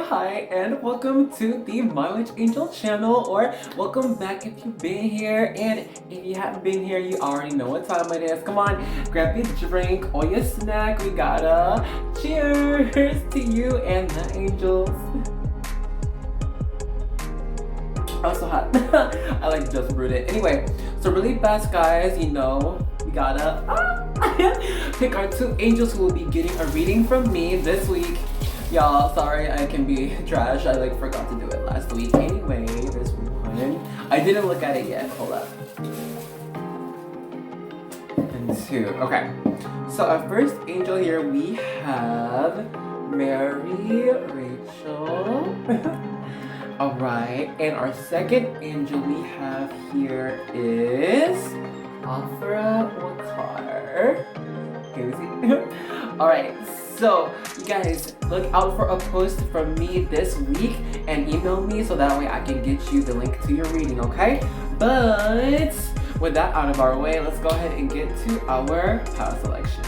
hi, and welcome to the MyWitchAngel channel, or welcome back if you've been here, and if you haven't been here, you already know what time it is. Come on, grab your drink or your snack. We gotta cheers to you and the angels. Oh, so hot. I like just brewed it. Anyway, so really fast, guys, you know, we gotta pick our two angels who will be getting a reading from me this week. Y'all, sorry I can be trash. I forgot to do it last week. Anyway, there's one. I didn't look at it yet. Hold up. And two. Okay. So our first angel here we have Mary Rachel. Alright, and our second angel we have here is Afra Wakar. Can you see? Alright, so you guys look out for a post from me this week and email me so that way I can get you the link to your reading, okay? But with that out of our way, let's go ahead and get to our power selection.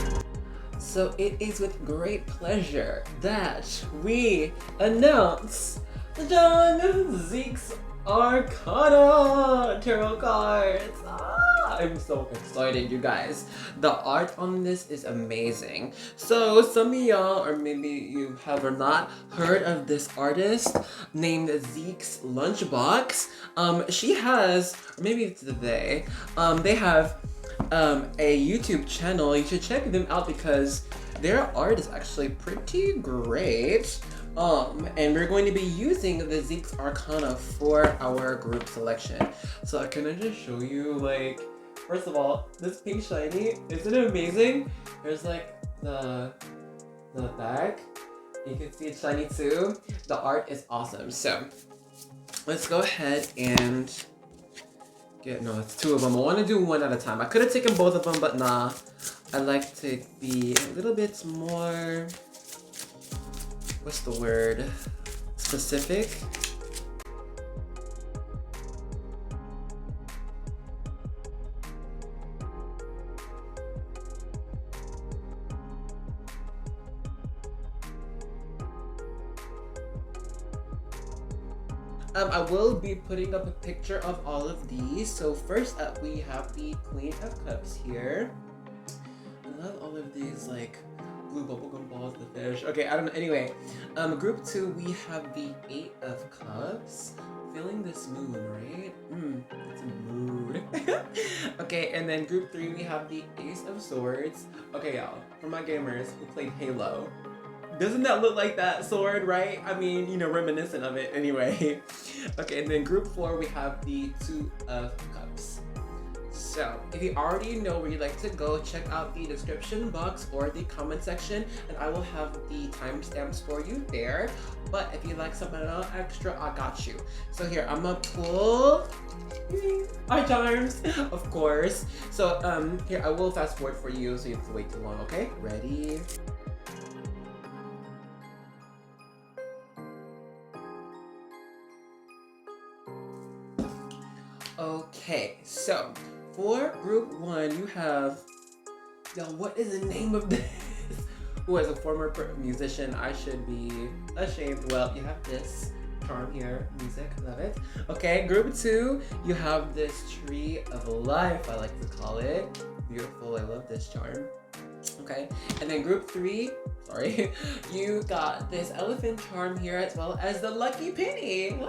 So it is with great pleasure that we announce Zeke's Arcana Tarot cards. I'm so excited, you guys. The art on this is amazing. So some of y'all, or maybe you have or not, heard of this artist named Zeke's Lunchbox. She has, or maybe it's they have a YouTube channel. You should check them out because their art is actually pretty great. And we're going to be using the Zeke's Arcana for our group selection. So can I just show you, first of all, this pink shiny, isn't it amazing? There's the back. You can see it's shiny too. The art is awesome. So let's go ahead and no, it's two of them. I want to do one at a time. I could have taken both of them, but nah. I like to be a little bit more, what's the word? Specific. I will be putting up a picture of all of these. So first up, we have the Queen of Cups here. I love all of these blue bubblegum balls, the fish. Okay, I don't know. Anyway, group 2, we have the 8 of Cups. Feeling this mood, right? It's a mood. Okay, and then group 3, we have the Ace of Swords. Okay, y'all, for my gamers who played Halo, doesn't that look like that sword, right? I mean, you know, reminiscent of it anyway. Okay, and then group 4, we have the 2 of Cups. So, if you already know where you'd like to go, check out the description box or the comment section, and I will have the timestamps for you there. But if you'd like something extra, I got you. So here, I'm gonna pull our charms, of course. So here, I will fast forward for you so you don't have to wait too long, okay? Ready? Okay, so for group 1, you have, y'all, what is the name of this? Who as a former musician, I should be ashamed. Well, you have this charm here, music, love it. Okay, group 2, you have this Tree of Life, I like to call it. Beautiful, I love this charm. Okay, and then group 3, sorry, you got this elephant charm here as well as the Lucky Penny.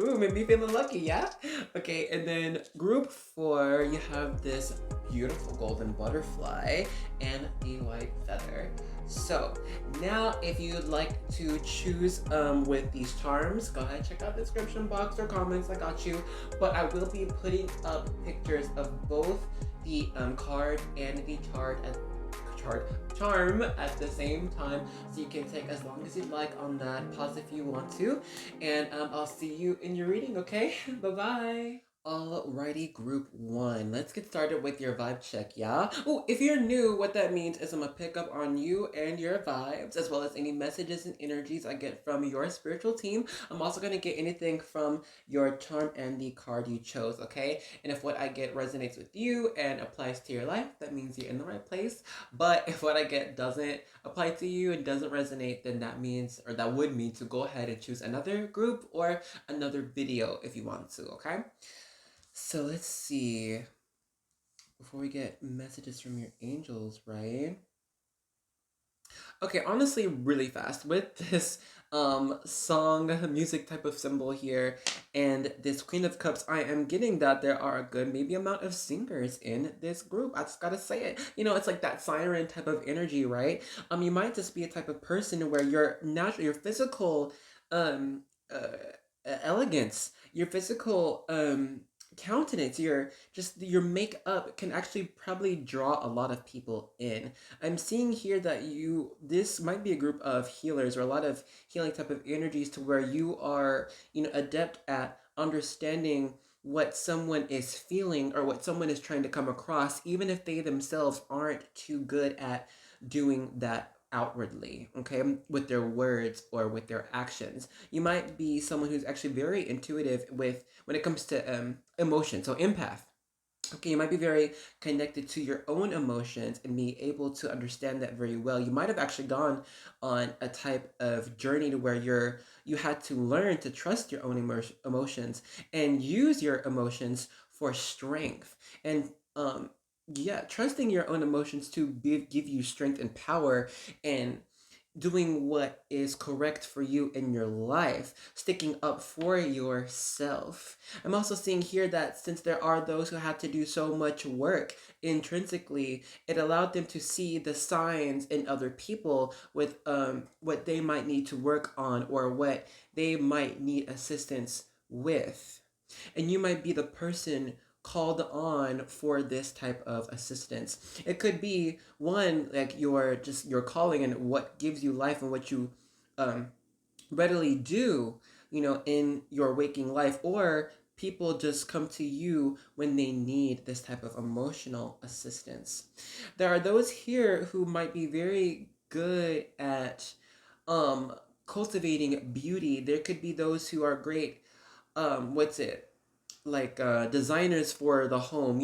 Ooh, made me feeling lucky, yeah? Okay, and then group 4, you have this beautiful golden butterfly and the white feather. So now if you'd like to choose with these charms, go ahead, check out the description box or comments, I got you. But I will be putting up pictures of both the card and the charm at the same time, so you can take as long as you'd like on that. Pause if you want to, and I'll see you in your reading, okay? Bye bye. Alrighty, group one. Let's get started with your vibe check, yeah? Oh, if you're new, what that means is I'm gonna pick up on you and your vibes, as well as any messages and energies I get from your spiritual team. I'm also gonna get anything from your charm and the card you chose, okay? And if what I get resonates with you and applies to your life, that means you're in the right place. But if what I get doesn't apply to you and doesn't resonate, then that means, or that would mean to go ahead and choose another group or another video if you want to, okay? So let's see. Before we get messages from your angels, right? Okay, honestly, really fast with this song music type of symbol here and this Queen of Cups, I am getting that there are a good maybe amount of singers in this group. I just gotta say it. You know, it's like that siren type of energy, right? You might just be a type of person where your natural, your physical um elegance, your physical countenance, your makeup can actually probably draw a lot of people in. I'm seeing here that this might be a group of healers or a lot of healing type of energies to where you are, adept at understanding what someone is feeling or what someone is trying to come across, even if they themselves aren't too good at doing that outwardly, okay, with their words or with their actions. You might be someone who's actually very intuitive with when it comes to emotion, so empath. Okay, you might be very connected to your own emotions and be able to understand that very well. You might have actually gone on a type of journey to where you had to learn to trust your own emotions and use your emotions for strength. And yeah, trusting your own emotions to give you strength and power and doing what is correct for you in your life, sticking up for yourself. I'm also seeing here that since there are those who had to do so much work intrinsically, it allowed them to see the signs in other people with what they might need to work on or what they might need assistance with. And you might be the person called on for this type of assistance. It could be one like your calling and what gives you life and what you um, readily do, in your waking life, or people just come to you when they need this type of emotional assistance. There are those here who might be very good at um cultivating beauty. There could be those who are great what's it like designers for the home,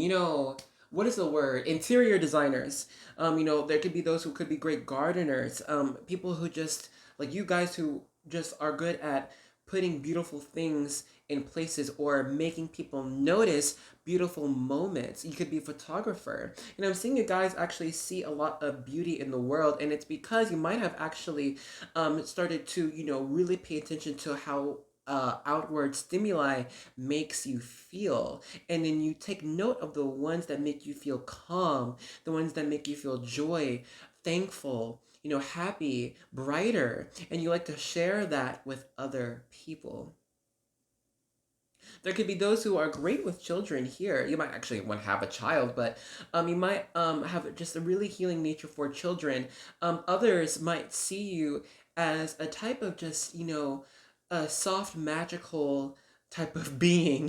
what is the word, interior designers. There could be those who could be great gardeners, people who just like you guys who just are good at putting beautiful things in places or making people notice beautiful moments. You could be a photographer. I'm seeing you guys actually see a lot of beauty in the world, and it's because you might have actually started to really pay attention to how outward stimuli makes you feel, and then you take note of the ones that make you feel calm, the ones that make you feel joy, thankful, happy, brighter, and you like to share that with other people. There could be those who are great with children here. You might actually want to have a child, but you might have just a really healing nature for children. Others might see you as a type of just, a soft, magical type of being,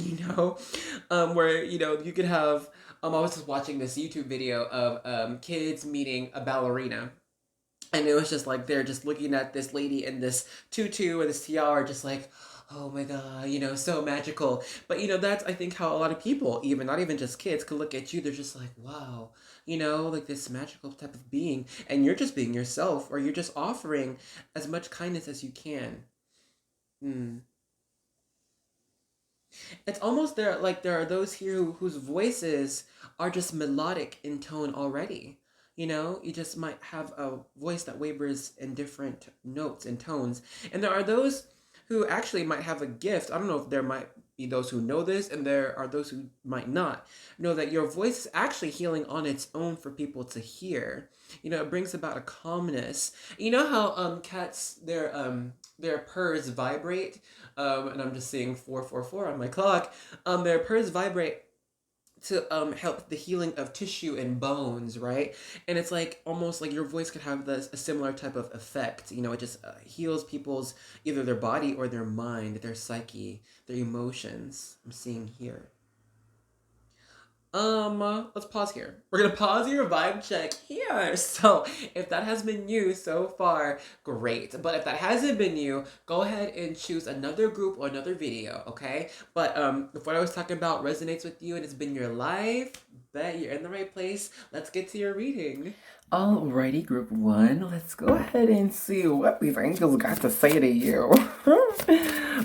where, you could have. I was just watching this YouTube video of kids meeting a ballerina. And it was just like they're just looking at this lady in this tutu or this tiara, just like, oh my god, so magical. But that's I think how a lot of people, even not even just kids, could look at you. They're just like, wow, like this magical type of being, and you're just being yourself, or you're just offering as much kindness as you can. Hmm. It's almost there like there are those here whose voices are just melodic in tone already. You just might have a voice that wavers in different notes and tones. And there are those who actually might have a gift. I don't know if there might be those who know this, and there are those who might not know that your voice is actually healing on its own for people to hear. It brings about a calmness. You know how cats their purrs vibrate, and I'm just seeing 444 on my clock. Their purrs vibrate to help the healing of tissue and bones, right? And it's like almost like your voice could have a similar type of effect. It just heals people's either their body or their mind, their psyche, their emotions. I'm seeing here. Let's pause here. We're gonna pause your vibe check here. So, if that has been you so far, great. But if that hasn't been you, go ahead and choose another group or another video, okay? But if what I was talking about resonates with you and it's been your life, bet you're in the right place. Let's get to your reading. Alrighty, group one. Let's go ahead and see what these angels got to say to you.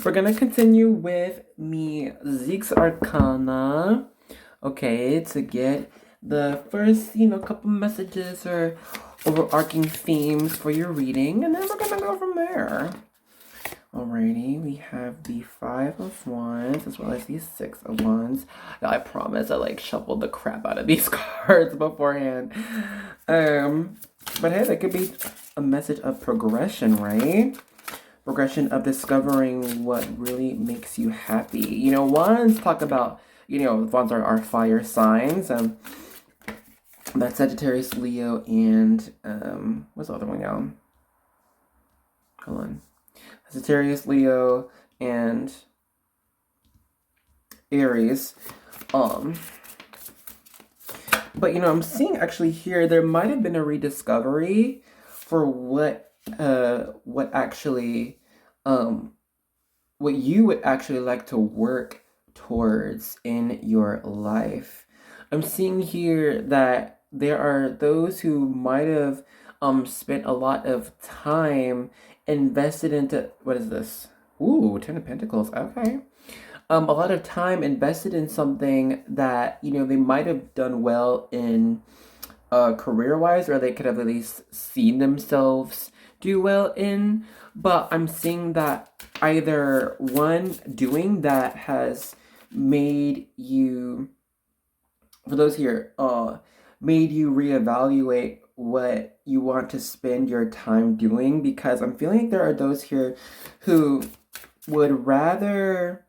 We're gonna continue with me Zeke's Arcana. Okay, to get the first, couple messages or overarching themes for your reading, and then we're gonna go from there. Alrighty, we have the 5 of Wands as well as the 6 of Wands. Now, I promise I shuffled the crap out of these cards beforehand. But hey, that could be a message of progression, right? Progression of discovering what really makes you happy. Wands talk about, wands are our fire signs. That's Sagittarius, Leo, and what's the other one, y'all? Hold on. Sagittarius, Leo, and Aries. But I'm seeing actually here there might have been a rediscovery for what actually what you would actually like to work towards in your life. I'm seeing here that there are those who might have spent a lot of time invested into, what is this? Ooh, 10 of Pentacles. Okay. A lot of time invested in something that they might have done well in career-wise, or they could have at least seen themselves do well in. But I'm seeing that either one, doing that has made you, for those here, made you reevaluate what you want to spend your time doing, because I'm feeling like there are those here who would rather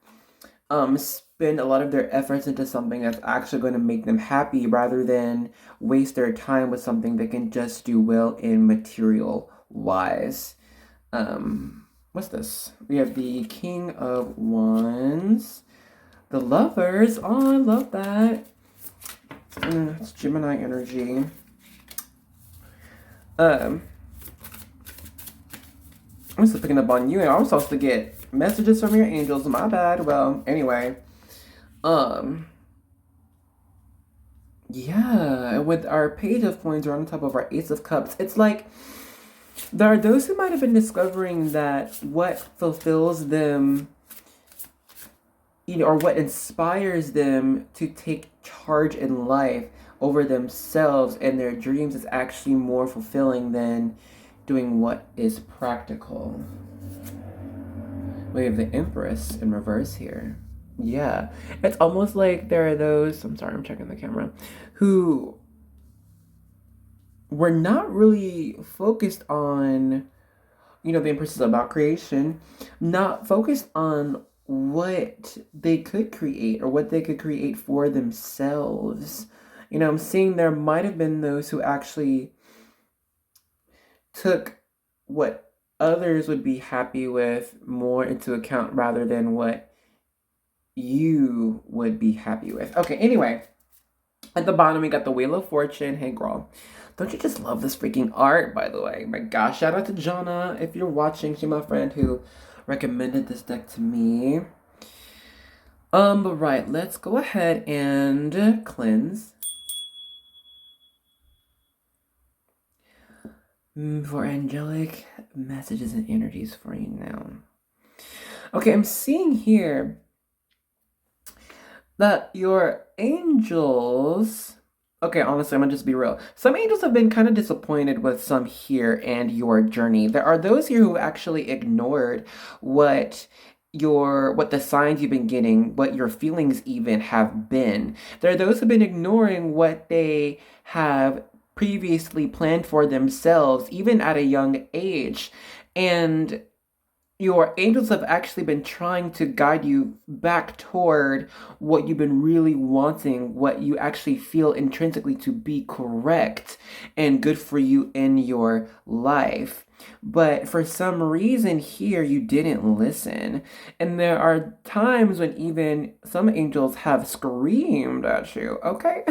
spend a lot of their efforts into something that's actually going to make them happy rather than waste their time with something they can just do well in material wise. What's this? We have the King of Wands, the Lovers. Oh, I love that. It's Gemini energy. I'm still picking up on you, and I'm supposed to get messages from your angels. My bad. Well, anyway. Yeah, with our Page of Coins, we're on top of our Ace of Cups. It's like there are those who might have been discovering that what fulfills them, or what inspires them to take charge in life over themselves and their dreams is actually more fulfilling than doing what is practical. We have the Empress in reverse here. Yeah, it's almost like there are those, I'm sorry, I'm checking the camera, who were not really focused on, the Empress is about creation, not focused on what they could create or what they could create for themselves. I'm seeing there might have been those who actually took what others would be happy with more into account rather than what you would be happy with. Okay, anyway, at the bottom we got the Wheel of Fortune. Hey girl, don't you just love this freaking art, by the way? My gosh, shout out to Jonna if you're watching. She's my friend who recommended this deck to me. But right, let's go ahead and cleanse for angelic messages and energies for you now. Okay, I'm seeing here that your angels, okay, honestly, I'm gonna just be real. Some angels have been kind of disappointed with some here and your journey. There are those here who actually ignored what the signs you've been getting, what your feelings even have been. There are those who've been ignoring what they have previously planned for themselves, even at a young age. And your angels have actually been trying to guide you back toward what you've been really wanting, what you actually feel intrinsically to be correct and good for you in your life. But for some reason here, you didn't listen. And there are times when even some angels have screamed at you, okay?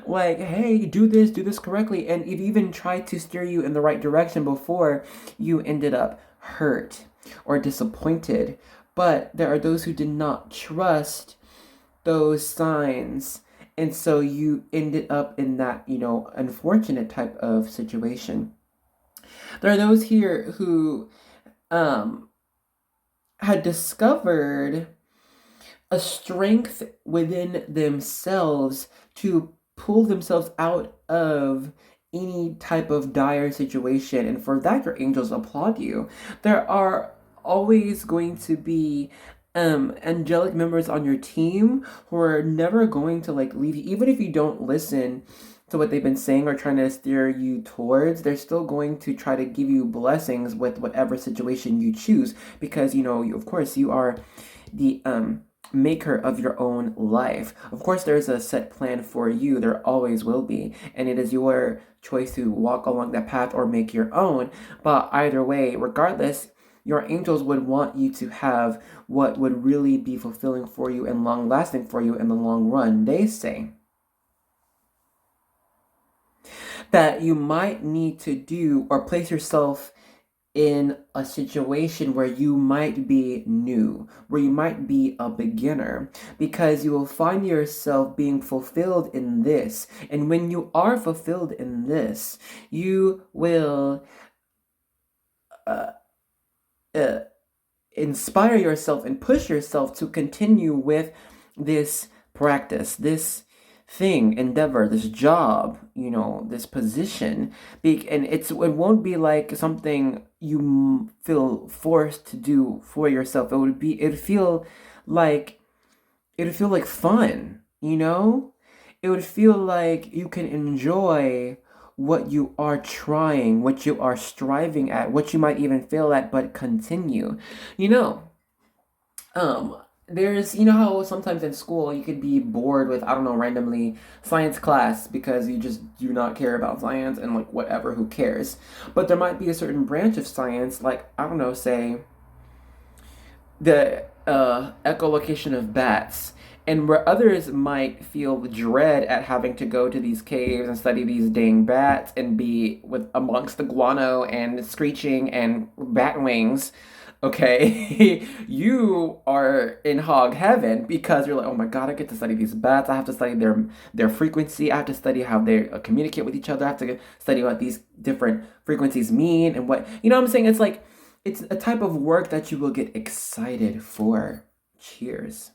Like, hey, do this correctly. And it even tried to steer you in the right direction before you ended up hurt or disappointed. But there are those who did not trust those signs. And so you ended up in that, unfortunate type of situation. There are those here who um, had discovered a strength within themselves to pull themselves out of any type of dire situation. And for that, your angels applaud you. There are always going to be angelic members on your team who are never going to like leave you, even if you don't listen to what they've been saying or trying to steer you towards. They're still going to try to give you blessings with whatever situation you choose, because of course you are the maker of your own life. Of course, there's a set plan for you. There always will be. And it is your choice to walk along that path or make your own. But either way, regardless, your angels would want you to have what would really be fulfilling for you and long lasting for you in the long run. They say that you might need to do or place yourself in a situation where you might be new, where you might be a beginner, because you will find yourself being fulfilled in this. And when you are fulfilled in this, you will uh, uh, inspire yourself and push yourself to continue with this practice, this endeavor, this job, this position. And it won't be like something you feel forced to do for yourself. Like, it would feel like fun, It would feel like you can enjoy what you are trying, what you are striving at, what you might even fail at, but continue. You know, um, there's, how sometimes in school you could be bored with, I don't know, randomly science class because you just do not care about science and like whatever, who cares? But there might be a certain branch of science, like, I don't know, say the echolocation of bats, and where others might feel dread at having to go to these caves and study these dang bats and be with amongst the guano and screeching and bat wings. Okay, you are in hog heaven because you're like, oh my god, I get to study these bats. I have to study their frequency. I have to study how they communicate with each other. I have to study what these different frequencies mean and what, what I'm saying. It's like, it's a type of work that you will get excited for. Cheers.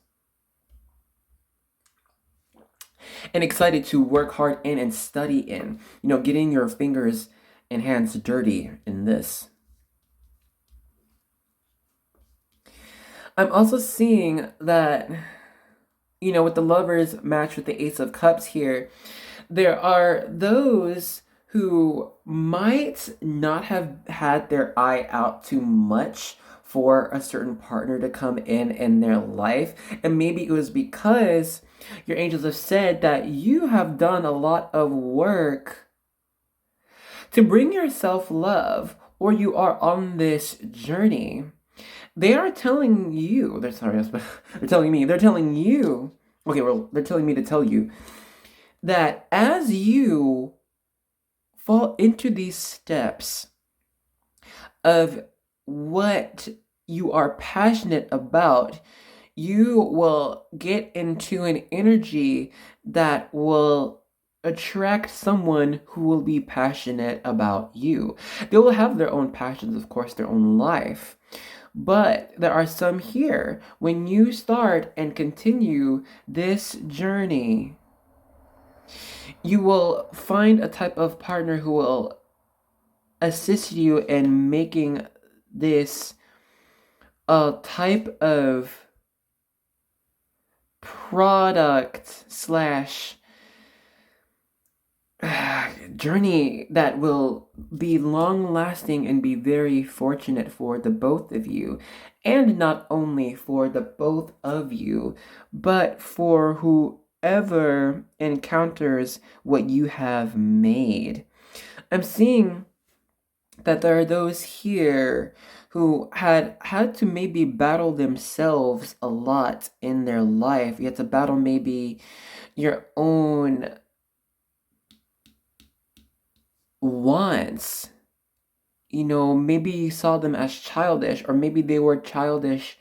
And excited to work hard in and study in. Getting your fingers and hands dirty in this. I'm also seeing that, with the lovers match with the Ace of Cups here, there are those who might not have had their eye out too much for a certain partner to come in their life. And maybe it was because your angels have said that you have done a lot of work to bring yourself love, or you are on this journey. They are telling you, they're telling me, they're telling you, okay, well, they're telling me to tell you that as you fall into these steps of what you are passionate about, you will get into an energy that will attract someone who will be passionate about you. They will have their own passions, of course, their own life. But there are some here, when you start and continue this journey, you will find a type of partner who will assist you in making this a type of product slash journey that will be long lasting and be very fortunate for the both of you. And not only for the both of you, but for whoever encounters what you have made. I'm seeing that there are those here who had to maybe battle themselves a lot in their life. You had to battle maybe your own wants. You know, maybe you saw them as childish, or maybe they were childish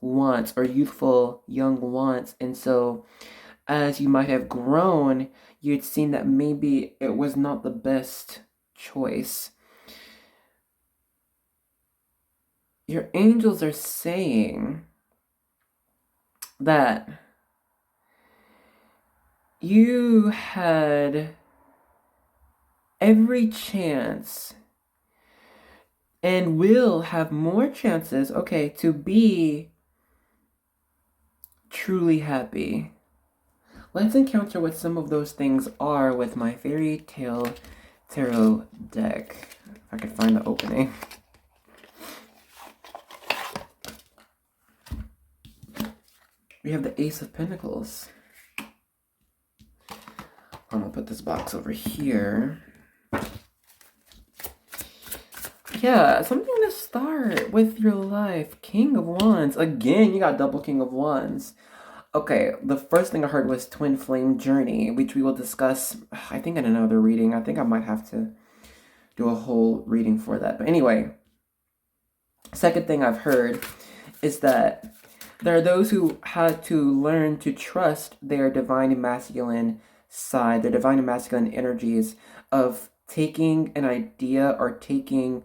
wants or youthful young wants. And so, as you might have grown, you'd seen that maybe it was not the best choice. Your angels are saying that you had every chance and will have more chances, okay, to be truly happy. Let's encounter what some of those things are with my fairy tale tarot deck. If I could find the opening. We have the Ace of Pentacles. I'm gonna put this box over here. Yeah, something to start with your life. King of Wands. Again, you got double King of Wands. Okay, the first thing I heard was Twin Flame Journey, which we will discuss, I think, in another reading. I think I might have to do a whole reading for that. But anyway, second thing I've heard is that there are those who had to learn to trust their divine masculine side, their divine masculine energies of taking an idea or taking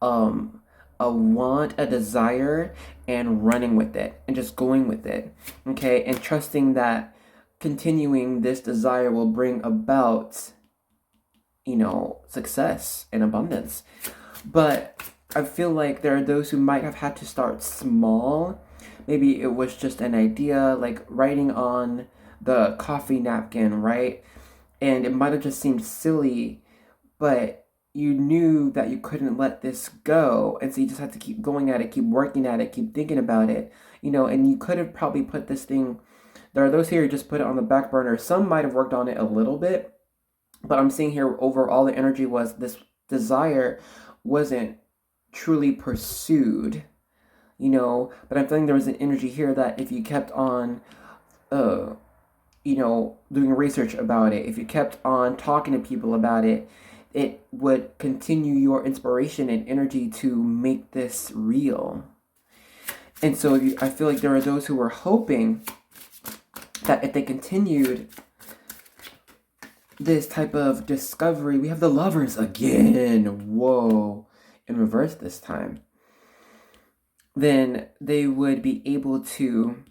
a want, a desire, and running with it and just going with it, okay, and trusting that continuing this desire will bring about, you know, success and abundance. But I feel like there are those who might have had to start small. Maybe it was just an idea, like writing on the coffee napkin, right? And it might have just seemed silly, but you knew that you couldn't let this go. And so you just had to keep going at it, keep working at it, keep thinking about it, you know, and you could have probably put this thing, there are those here who just put it on the back burner. Some might have worked on it a little bit, but I'm seeing here overall the energy was this desire wasn't truly pursued, you know, but I'm feeling there was an energy here that if you kept on, you know, doing research about it, if you kept on talking to people about it, it would continue your inspiration and energy to make this real. And so I feel like there are those who were hoping that if they continued this type of discovery, we have the Lovers again, whoa, in reverse this time, then they would be able to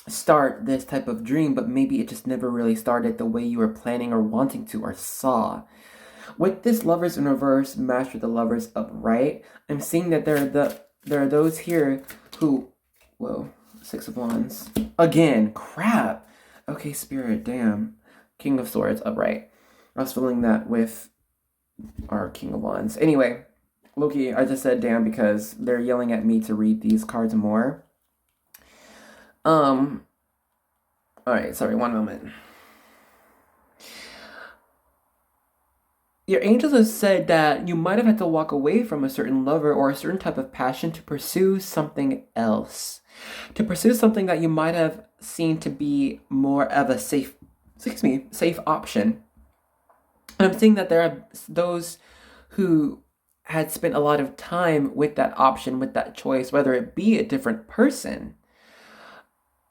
start this type of dream, but maybe it just never really started the way you were planning or wanting to or saw. With this Lovers in reverse, Master the Lovers upright, I'm seeing that there are those here who, whoa, Six of Wands. Again, crap. Okay, Spirit, damn. King of Swords upright. I was feeling that with our King of Wands. Anyway, Loki, I just said damn because they're yelling at me to read these cards more. Alright, sorry, one moment. Your angels have said that you might have had to walk away from a certain lover or a certain type of passion to pursue something else. To pursue something that you might have seen to be more of a safe option. And I'm seeing that there are those who had spent a lot of time with that option, with that choice, whether it be a different person.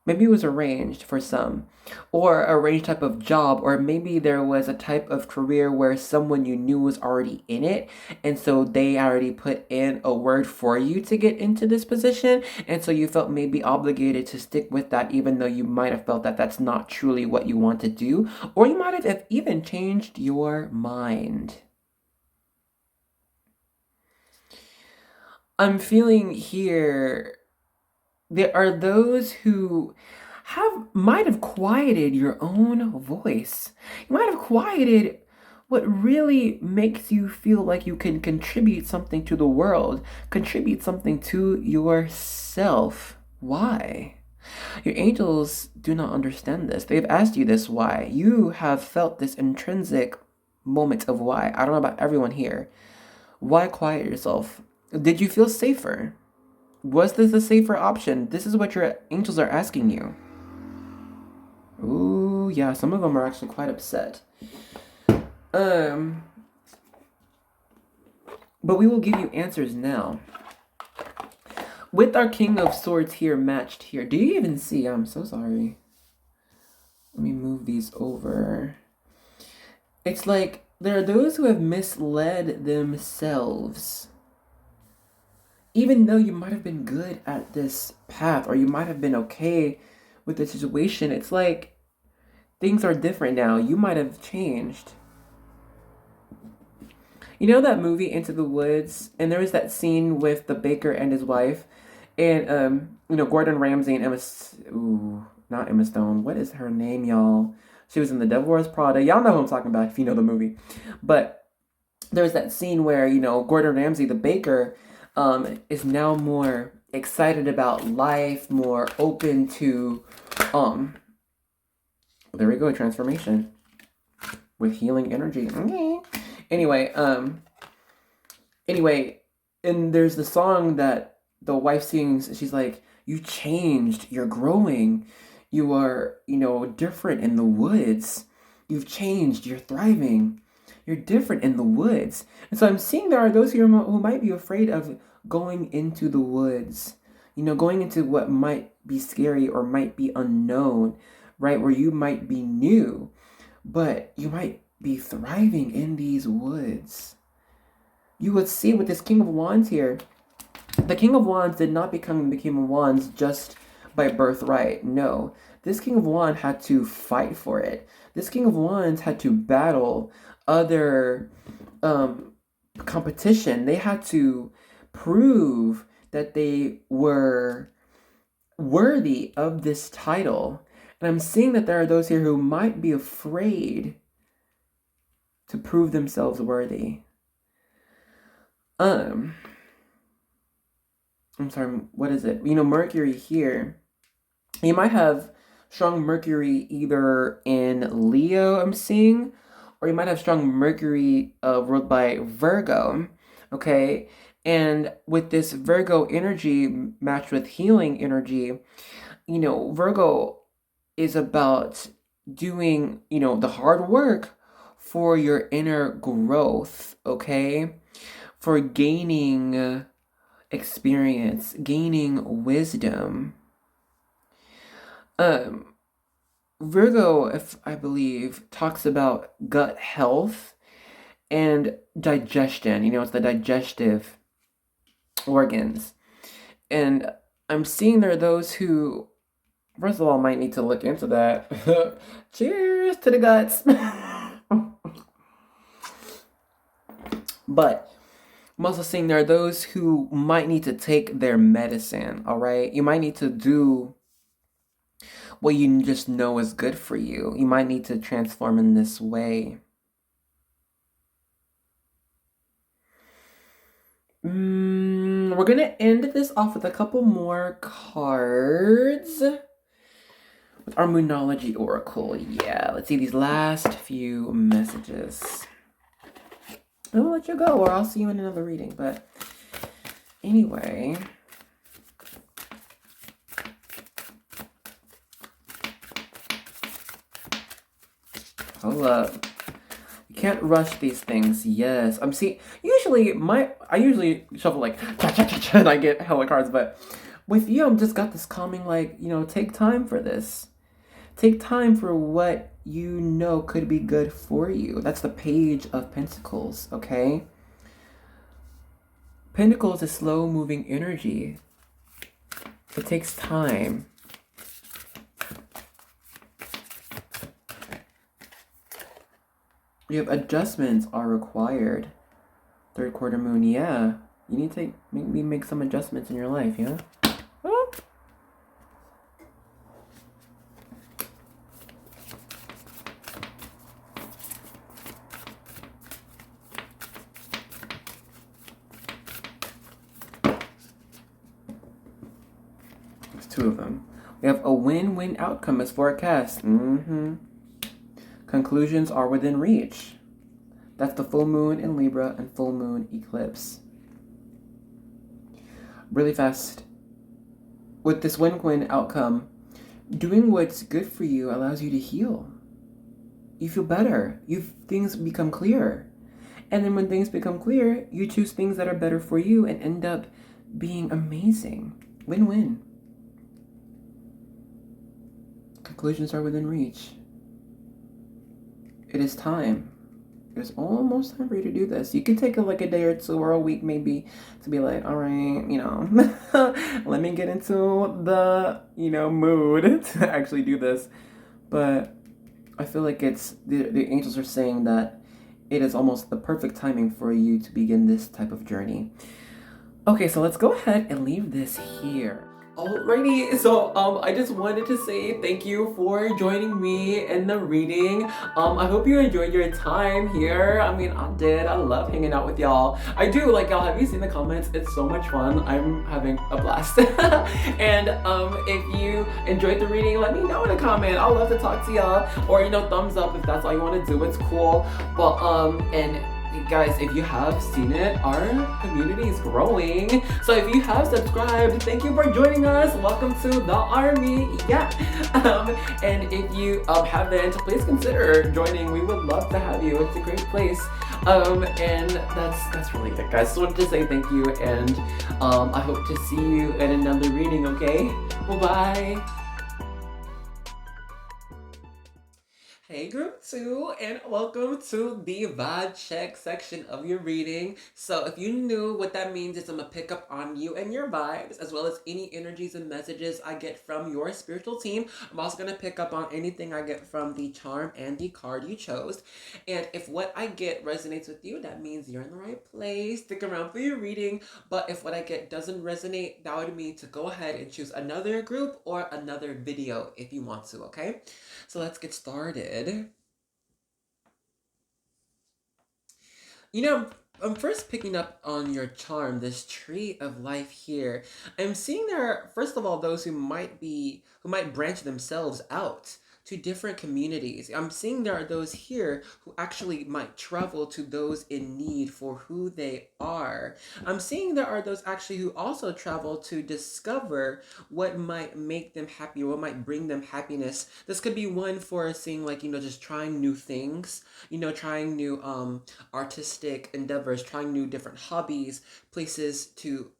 Maybe it was arranged for some, or arranged type of job, or maybe there was a type of career where someone you knew was already in it, and so they already put in a word for you to get into this position, and so you felt maybe obligated to stick with that, even though you might have felt that that's not truly what you want to do, or you might have even changed your mind. I'm feeling here, there are those who might have quieted your own voice. You might have quieted what really makes you feel like you can contribute something to the world, contribute something to yourself. Why? Your angels do not understand this. They've asked you this why. You have felt this intrinsic moment of why. I don't know about everyone here. Why quiet yourself? Did you feel safer? Was this a safer option? This is what your angels are asking you. Ooh, yeah, some of them are actually quite upset. But we will give you answers now. With our King of Swords here matched here. Do you even see? I'm so sorry. Let me move these over. It's like there are those who have misled themselves. Even though you might have been good at this path, or you might have been okay with the situation, it's like things are different now. You might have changed. You know that movie Into the Woods? And there was that scene with the baker and his wife. And, Gordon Ramsay and not Emma Stone. What is her name, y'all? She was in The Devil Wears Prada. Y'all know who I'm talking about if you know the movie. But there was that scene where, Gordon Ramsay, the baker, is now more excited about life, more open to, there we go, transformation with healing energy. Okay. Anyway, and there's the song that the wife sings. She's like, you changed, you're growing, you are, different in the woods. You've changed, you're thriving, you're different in the woods. And so I'm seeing there are those here who might be afraid of going into the woods, going into what might be scary or might be unknown, right? Where you might be new, but you might be thriving in these woods. You would see with this King of Wands here, the King of Wands did not become the King of Wands just by birthright. No, this King of Wands had to fight for it. This King of Wands had to battle other competition. They had to prove that they were worthy of this title. And I'm seeing that there are those here who might be afraid to prove themselves worthy. I'm sorry, what is it? Mercury here. You might have strong Mercury either in Leo, I'm seeing, or you might have strong Mercury ruled by Virgo, okay? And with this Virgo energy matched with healing energy, Virgo is about doing, the hard work for your inner growth, okay? For gaining experience, gaining wisdom. Virgo, if I believe, talks about gut health and digestion. It's the digestive organs. And I'm seeing there are those who, first of all, might need to look into that. Cheers to the guts. But I'm also seeing there are those who might need to take their medicine, all right? You might need to do what you just know is good for you. You might need to transform in this way. We're going to end this off with a couple more cards with our Moonology Oracle. Yeah, let's see these last few messages. I'll let you go, or I'll see you in another reading. But anyway, hold up. You can't rush these things. Yes, I'm seeing. I usually shuffle like cha-cha-cha-cha, and I get hella cards. But with you, I'm just got this calming, like, take time for this. Take time for what you know could be good for you. That's the Page of Pentacles, okay? Pentacles is slow-moving energy. It takes time. You have adjustments are required. Third quarter moon, yeah. You need to make some adjustments in your life, yeah? Two of them. We have a win-win outcome is forecast. Conclusions are within reach. That's the full moon in Libra and full moon eclipse. Really fast. With this win-win outcome, doing what's good for you allows you to heal. You feel better. Things become clearer. And then when things become clear, you choose things that are better for you and end up being amazing. Win-win. Conclusions are within reach. It is time. It's almost time for you to do this. You can take like a day or two or a week maybe to be like, all right, let me get into the, mood to actually do this. But I feel like it's, the angels are saying that it is almost the perfect timing for you to begin this type of journey. Okay, so let's go ahead and leave this here. Alrighty, so I just wanted to say thank you for joining me in the reading. I hope you enjoyed your time here. I mean, I did. I love hanging out with y'all. I do. Like, y'all, have you seen the comments? It's so much fun. I'm having a blast. And if you enjoyed the reading, let me know in a comment. I'd love to talk to y'all. Or, thumbs up if that's all you want to do. It's cool. But and guys, if you have seen it, our community is growing. So if you have subscribed, thank you for joining us. Welcome to the army. Yeah. And if you haven't, please consider joining. We would love to have you. It's a great place. And that's really it, guys. Just wanted to say thank you, and I hope to see you in another reading. Okay. Bye. Hey group 2, and welcome to the vibe check section of your reading. So if you knew what that means, is I'm gonna pick up on you and your vibes, as well as any energies and messages I get from your spiritual team. I'm also gonna pick up on anything I get from the charm and the card you chose. And if what I get resonates with you, that means you're in the right place. Stick around for your reading. But if what I get doesn't resonate, that would mean to go ahead and choose another group or another video if you want to, okay? So let's get started. I'm first picking up on your charm, this tree of life here. I'm seeing there are, first of all, those who might branch themselves out to different communities. I'm seeing there are those here who actually might travel to those in need for who they are. I'm seeing there are those actually who also travel to discover what might make them happy or what might bring them happiness. This could be one for seeing, like, just trying new things, trying new artistic endeavors, trying new different hobbies, places to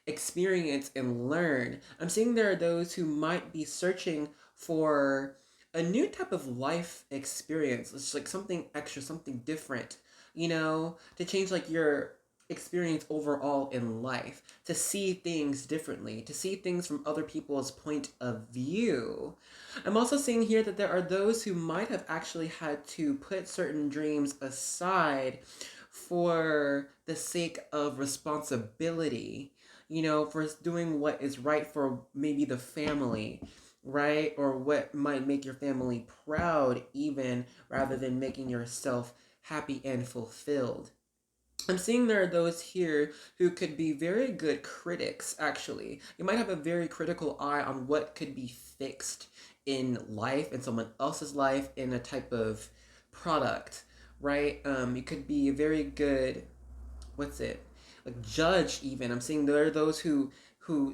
experience and learn. I'm seeing there are those who might be searching for a new type of life experience. It's like something extra, something different, to change like your experience overall in life, to see things differently, to see things from other people's point of view. I'm also seeing here that there are those who might have actually had to put certain dreams aside for the sake of responsibility, for doing what is right for maybe the family, right? Or what might make your family proud, even rather than making yourself happy and fulfilled. I'm seeing there are those here who could be very good critics, actually. You might have a very critical eye on what could be fixed in life, in someone else's life, in a type of product, right? You could be a very good, like judge even. I'm seeing there are those who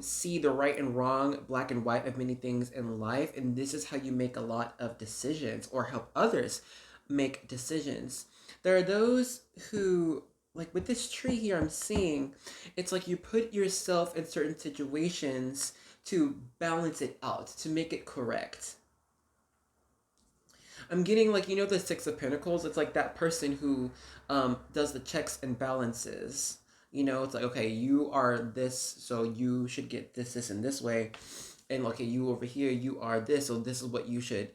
see the right and wrong, black and white of many things in life, and this is how you make a lot of decisions or help others make decisions. There are those who, like with this tree here, I'm seeing it's like you put yourself in certain situations to balance it out, to make it correct. I'm getting like, the Six of Pentacles. It's like that person who does the checks and balances. It's like, okay, you are this, so you should get this, and this way. And okay, you over here, you are this, so this is what you should,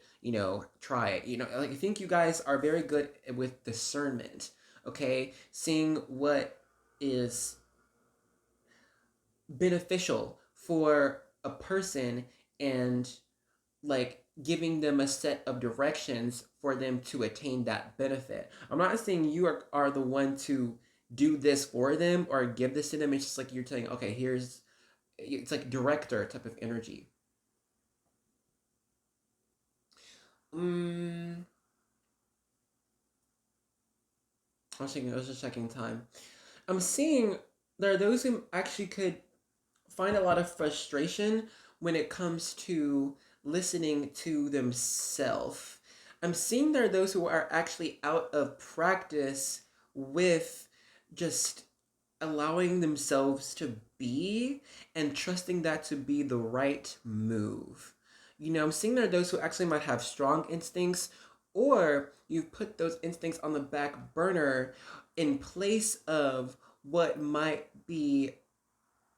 try it. Like I think you guys are very good with discernment, okay? Seeing what is beneficial for a person and like giving them a set of directions for them to attain that benefit. I'm not saying you are the one to do this for them or give this to them. It's just like you're telling, okay, here's it's like director type of energy. Mm, I was just checking time. I'm seeing there are those who actually could find a lot of frustration when it comes to listening to themselves. I'm seeing there are those who are actually out of practice with just allowing themselves to be and trusting that to be the right move. I'm seeing there are those who actually might have strong instincts, or you've put those instincts on the back burner in place of what might be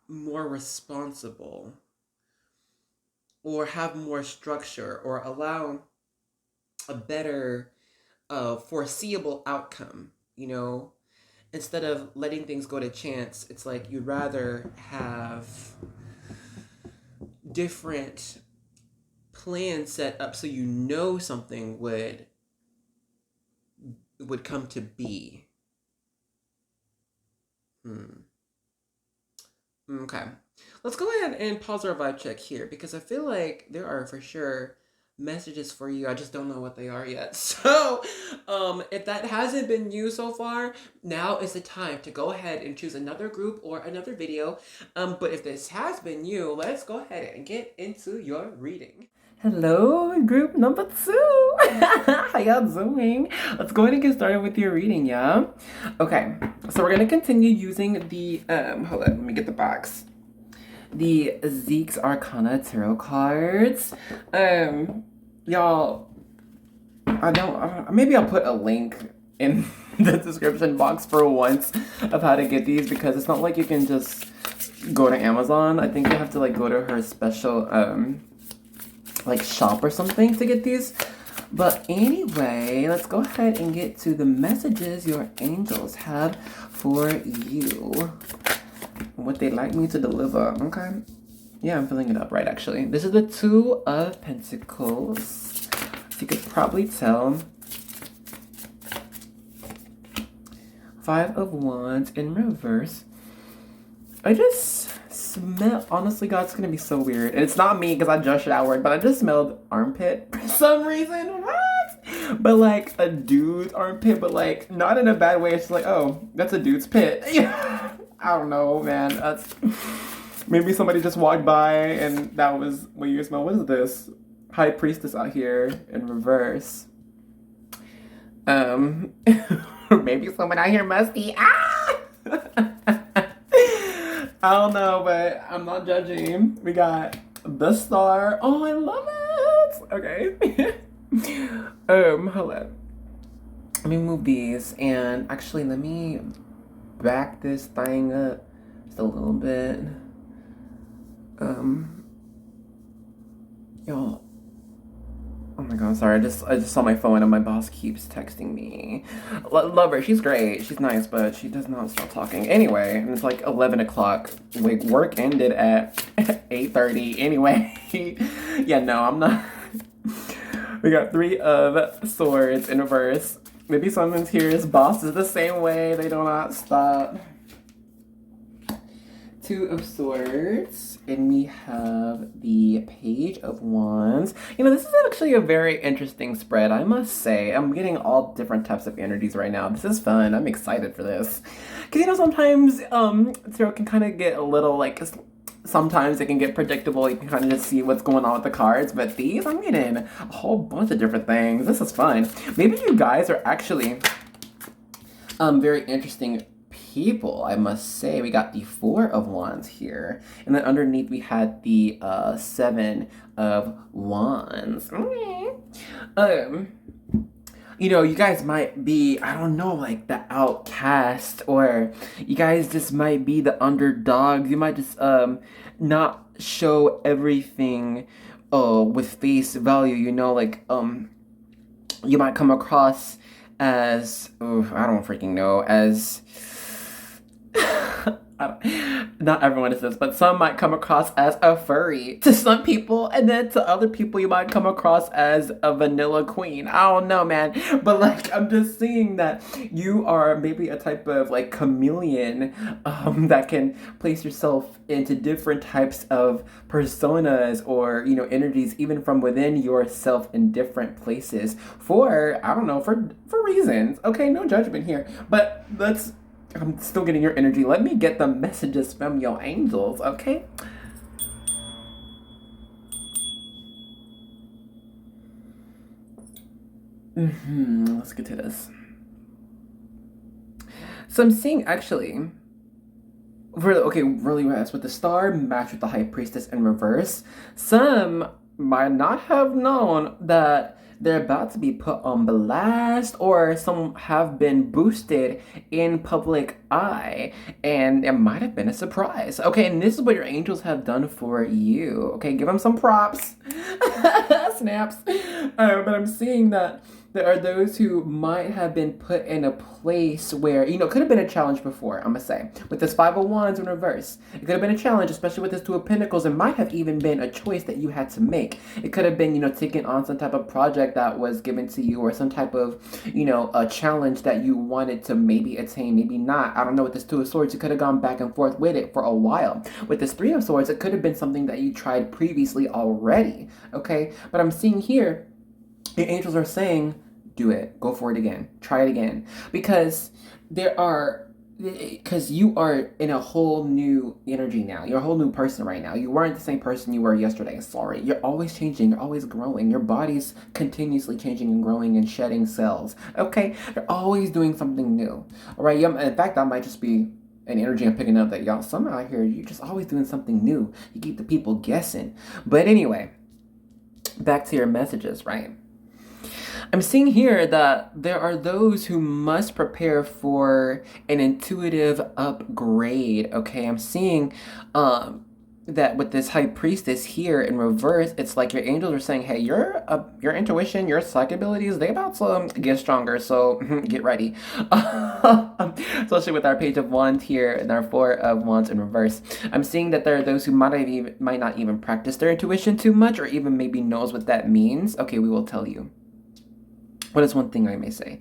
more responsible or have more structure or allow a better foreseeable outcome. Instead of letting things go to chance, it's like you'd rather have different plans set up so something would come to be. Okay. Let's go ahead and pause our vibe check here because I feel like there are for sure messages for you. I just don't know what they are yet. So, if that hasn't been you so far, now is the time to go ahead and choose another group or another video. But if this has been you, let's go ahead and get into your reading. Hello, group number 2. How y'all doing? Let's go ahead and get started with your reading, yeah? Okay, so we're gonna continue using the, hold on, let me get the box. The Zeke's Arcana Tarot cards. Y'all, maybe I'll put a link in the description box for once of how to get these, because it's not like you can just go to Amazon. I think you have to like go to her special, like shop or something to get these. But anyway, let's go ahead and get to the messages your angels have for you. What they'd like me to deliver. Okay. Yeah, I'm filling it up right, actually. This is the 2 of Pentacles. If you could probably tell. 5 of Wands in reverse. I just smell, honestly, God, it's gonna be so weird. And it's not me because I just showered, but I just smelled armpit for some reason. What? But like a dude's armpit, but like not in a bad way. It's just like, oh, that's a dude's pit. I don't know, man. That's maybe somebody just walked by and that was what you smell. What is this? High Priestess out here in reverse. Maybe someone out here musty. Ah! I don't know, but I'm not judging. We got the Star. Oh, I love it. Okay. Hold on. Let me move these, and actually let me back this thing up just a little bit. Y'all. Oh my god, sorry. I just saw my phone and my boss keeps texting me. Love her. She's great. She's nice, but she does not stop talking. Anyway, and it's like 11 o'clock. Like, work ended at 8:30. Anyway. Yeah, no, I'm not. We got 3 of Swords in reverse. Maybe someone's here's boss is the same way. They do not stop. 2 of Swords, and we have the Page of Wands. This is actually a very interesting spread, I must say. I'm getting all different types of energies right now. This is fun. I'm excited for this. Because, sometimes tarot can kind of get a little, like, sometimes it can get predictable. You can kind of just see what's going on with the cards. But these, I'm getting a whole bunch of different things. This is fun. Maybe you guys are actually very interesting people, I must say. We got the 4 of Wands here, and then underneath we had the 7 of Wands. You guys might be, I don't know, like the outcast, or you guys just might be the underdogs. You might just not show everything with face value. Like you might come across as, I don't freaking know, as not everyone is this, but some might come across as a furry to some people, and then to other people you might come across as a vanilla queen. I don't know, man, but like I'm just seeing that you are maybe a type of like chameleon that can place yourself into different types of personas or energies even from within yourself in different places for I don't know for reasons. Okay, no judgment here, but I'm still getting your energy. Let me get the messages from your angels, okay? Let's get to this. So I'm seeing actually, really fast with the star matched with the high priestess in reverse. Some might not have known that they're about to be put on blast, or some have been boosted in public eye, and it might have been a surprise. Okay, and this is what your angels have done for you. Okay, give them some props. Snaps. But I'm seeing that there are those who might have been put in a place where, could have been a challenge before, I'm gonna say. With this Five of Wands in reverse. It could have been a challenge, especially with this Two of Pentacles. It might have even been a choice that you had to make. It could have been, taking on some type of project that was given to you, or some type of, a challenge that you wanted to maybe attain, maybe not. I don't know, with this Two of Swords, you could have gone back and forth with it for a while. With this Three of Swords, it could have been something that you tried previously already, okay? But I'm seeing here, your angels are saying, do it. Go for it again. Try it again. Because you are in a whole new energy now. You're a whole new person right now. You weren't the same person you were yesterday. Sorry. You're always changing. You're always growing. Your body's continuously changing and growing and shedding cells. Okay? You're always doing something new. All right? In fact, that might just be an energy I'm picking up that y'all somehow out here, you're just always doing something new. You keep the people guessing. But anyway, back to your messages, right? I'm seeing here that there are those who must prepare for an intuitive upgrade, okay? I'm seeing that with this High Priestess here in reverse, it's like your angels are saying, hey, your intuition, your psychic abilities, they about to get stronger, so get ready. Especially with our Page of Wands here and our Four of Wands in reverse. I'm seeing that there are those who might not even practice their intuition too much, or even maybe knows what that means. Okay, we will tell you. What is one thing I may say?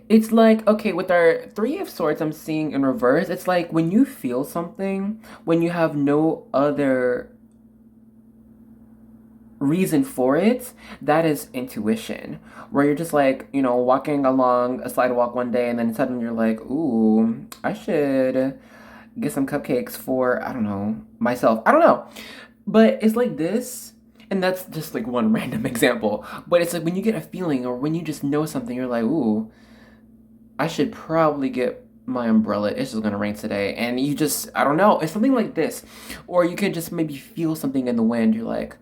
It's like, okay, with our Three of Swords I'm seeing in reverse, it's like when you feel something, when you have no other reason for it, that is intuition. Where you're just like, walking along a sidewalk one day and then suddenly you're like, ooh, I should get some cupcakes for, I don't know, myself. I don't know. But it's like this. And that's just like one random example. But it's like when you get a feeling or when you just know something, you're like, ooh, I should probably get my umbrella. It's just gonna rain today. And you just, I don't know, it's something like this. Or you can just maybe feel something in the wind. You're like,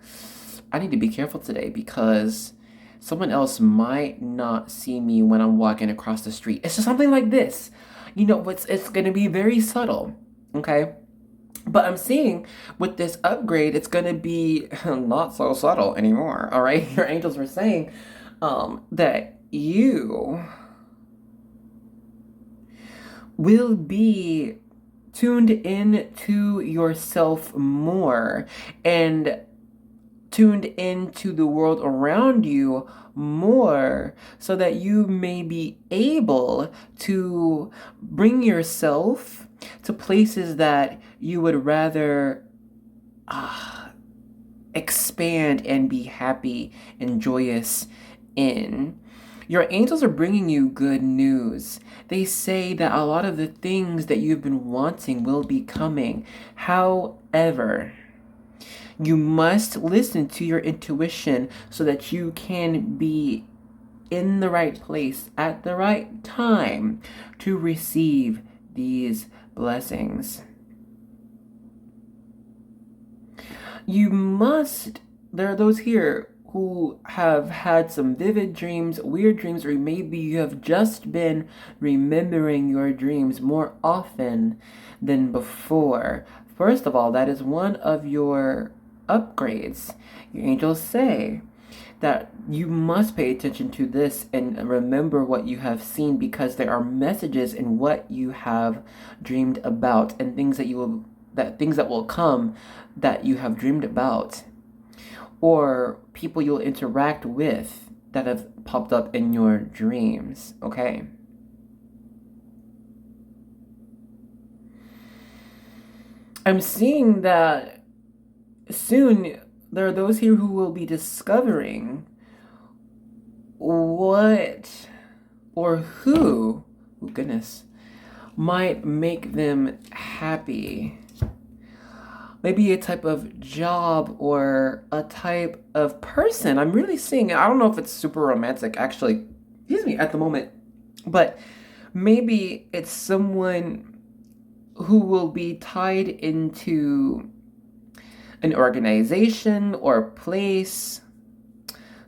I need to be careful today because someone else might not see me when I'm walking across the street. It's just something like this. It's gonna be very subtle, okay? But I'm seeing with this upgrade, it's going to be not so subtle anymore, all right? Your angels were saying that you will be tuned in to yourself more and tuned into the world around you more so that you may be able to bring yourself to places that you would rather expand and be happy and joyous in. Your angels are bringing you good news. They say that a lot of the things that you've been wanting will be coming. However, you must listen to your intuition so that you can be in the right place at the right time to receive these blessings. There are those here who have had some vivid dreams, weird dreams, or maybe you have just been remembering your dreams more often than before. First of all, that is one of your upgrades. Your angels say that you must pay attention to this and remember what you have seen, because there are messages in what you have dreamed about and things that you will that things that will come that you have dreamed about, or people you'll interact with that have popped up in your dreams, okay? I'm seeing that soon there are those here who will be discovering what or who, oh goodness, might make them happy. Maybe a type of job or a type of person. I'm really seeing, I don't know if it's super romantic actually, excuse me, at the moment, but maybe it's someone who will be tied into an organization or place,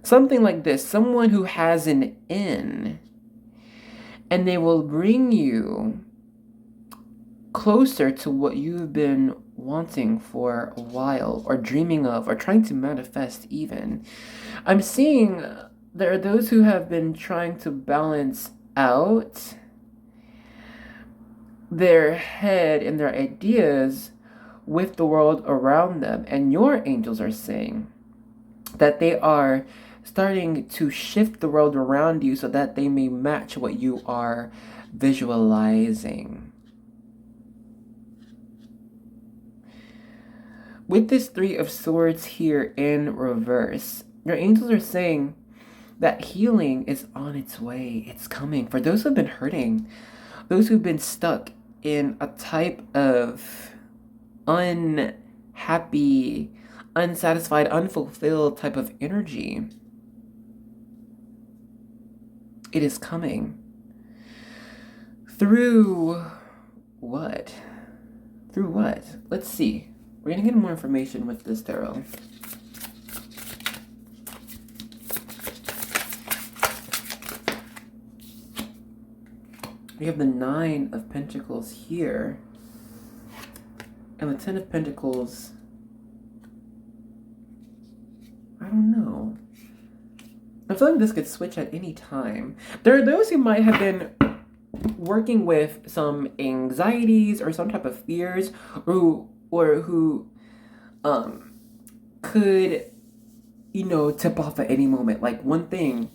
something like this, someone who has an in, and they will bring you closer to what you've been wanting for a while, or dreaming of, or trying to manifest even. I'm seeing there are those who have been trying to balance out their head and their ideas with the world around them, and your angels are saying that they are starting to shift the world around you so that they may match what you are visualizing. With this Three of Swords here in reverse, your angels are saying that healing is on its way. It's coming. For those who've been hurting, those who've been stuck in a type of unhappy, unsatisfied, unfulfilled type of energy, it is coming. Through what? Through what? Let's see. We're going to get more information with this tarot. We have the Nine of Pentacles here. And the Ten of Pentacles, I don't know. I feel like this could switch at any time. There are those who might have been working with some anxieties or some type of fears, or who could, you know, tip off at any moment. Like one thing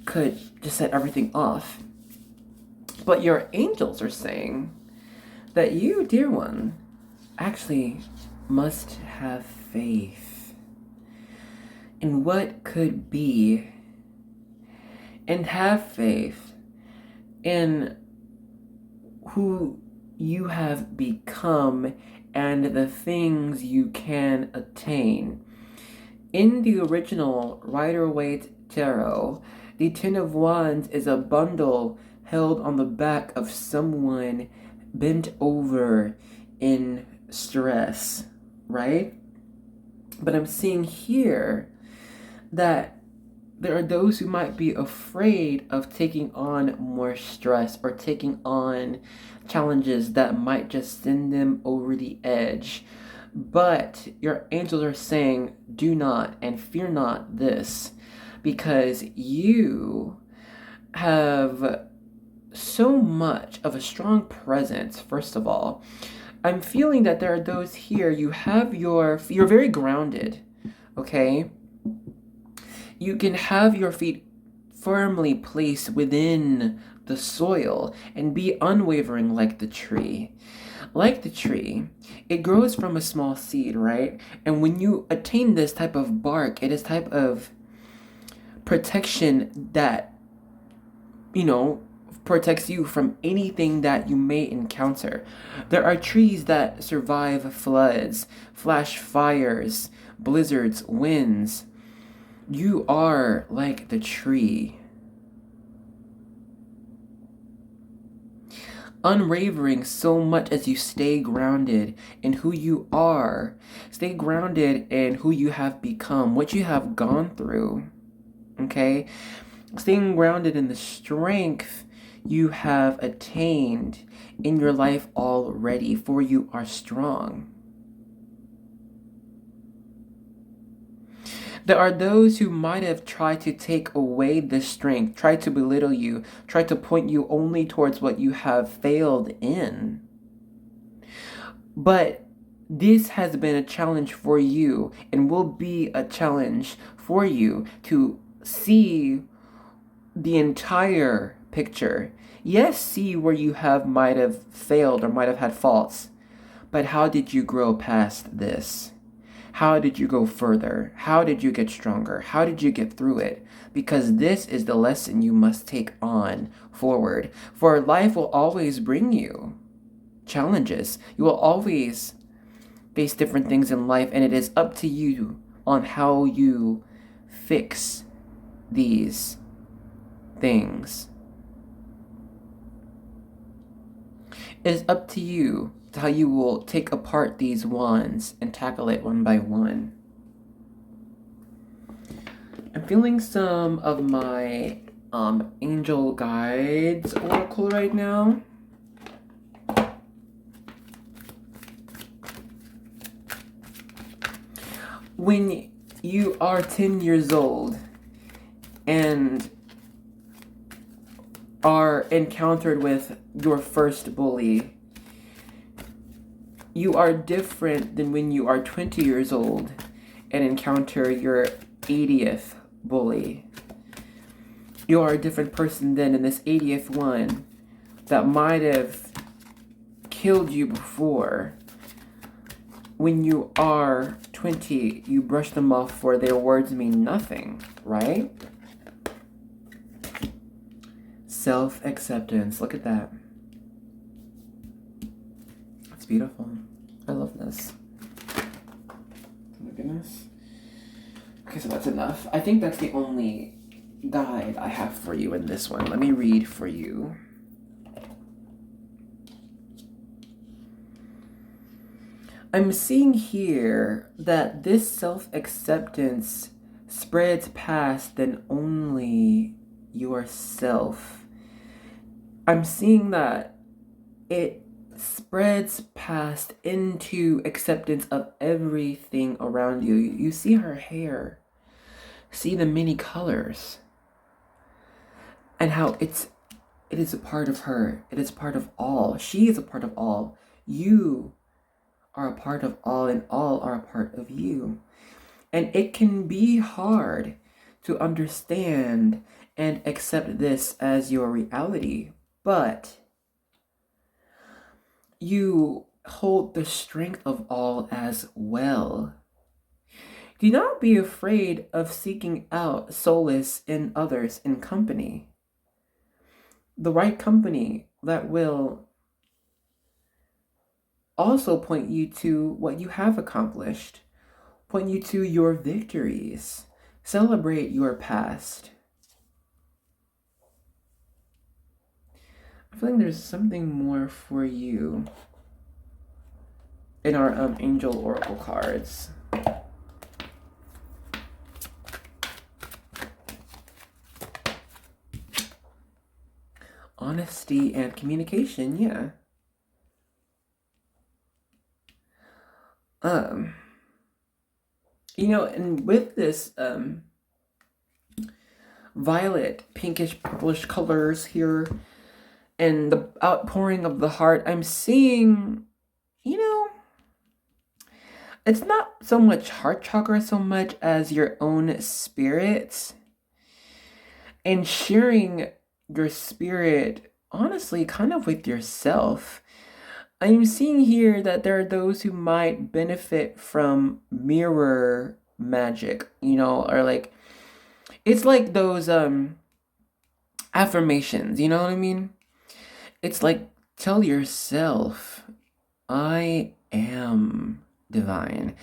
could just set everything off. But your angels are saying that you, dear one, actually must have faith in what could be, and have faith in who you have become and the things you can attain. In the original Rider-Waite Tarot, the Ten of Wands is a bundle held on the back of someone bent over in stress, right? But I'm seeing here that there are those who might be afraid of taking on more stress or taking on challenges that might just send them over the edge. But your angels are saying, do not and fear not this, because you have so much of a strong presence. First of all, I'm feeling that there are those here, you're very grounded, okay? You can have your feet firmly placed within the soil and be unwavering like the tree. Like the tree, it grows from a small seed, right? And when you attain this type of bark, it is type of protection that, you know, protects you from anything that you may encounter. There are trees that survive floods, flash fires, blizzards, winds. You are like the tree. Unwavering so much as you stay grounded in who you are. Stay grounded in who you have become, what you have gone through. Okay? Staying grounded in the strength you have attained in your life already, for you are strong. There are those who might have tried to take away this strength, tried to belittle you, tried to point you only towards what you have failed in. But this has been a challenge for you and will be a challenge for you to see the entire picture. Yes, see where you might have failed or might have had faults, but how did you grow past this? How did you go further? How did you get stronger? How did you get through it? Because this is the lesson you must take on forward. For life will always bring you challenges. You will always face different things in life, and it is up to you on how you fix these things. It is up to you how you will take apart these wands and tackle it one by one. I'm feeling some of my angel guides oracle right now. When you are 10 years old and are encountered with your first bully, you are different than when you are 20 years old and encounter your 80th bully. You are a different person then, and this 80th one that might have killed you before, when you are 20, you brush them off for their words mean nothing, right? Self-acceptance. Look at that. It's beautiful. I love this. Oh my goodness. Okay, so that's enough. I think that's the only guide I have for you in this one. Let me read for you. I'm seeing here that this self-acceptance spreads past than only yourself. I'm seeing that it spreads past into acceptance of everything around you. You see her hair, see the many colors, and how it is a part of her. It is part of all. She is a part of all. You are a part of all, and all are a part of you. And it can be hard to understand and accept this as your reality, but you hold the strength of all as well. Do not be afraid of seeking out solace in others, in company. The right company that will also point you to what you have accomplished, point you to your victories, celebrate your past. I feel like there's something more for you in our angel oracle cards. Honesty and communication, yeah. You know, and with this violet, pinkish, purplish colors here, and the outpouring of the heart, I'm seeing, you know, it's not so much heart chakra so much as your own spirit, and sharing your spirit, honestly, kind of with yourself. I'm seeing here that there are those who might benefit from mirror magic, you know, or like, it's like those affirmations, you know what I mean? It's like, tell yourself, I am divine.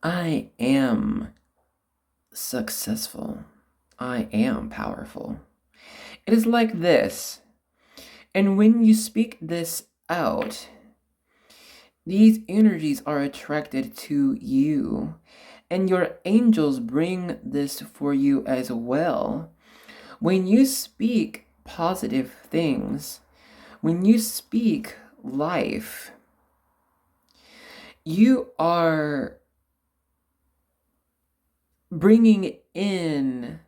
I am successful. I am powerful. It is like this. And when you speak this out, these energies are attracted to you, and your angels bring this for you as well. When you speak positive things, when you speak life, you are bringing in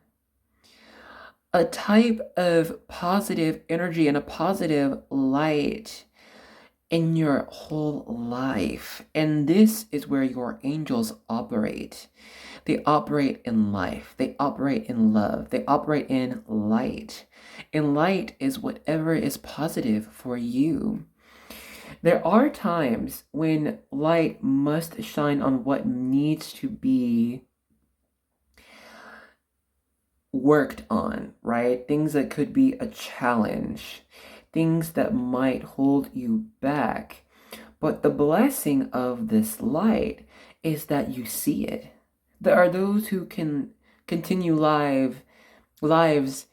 a type of positive energy and a positive light in your whole life. And this is where your angels operate. They operate in life. They operate in love. They operate in light. And light is whatever is positive for you. There are times when light must shine on what needs to be worked on, right? Things that could be a challenge, things that might hold you back. But the blessing of this light is that you see it. There are those who can continue lives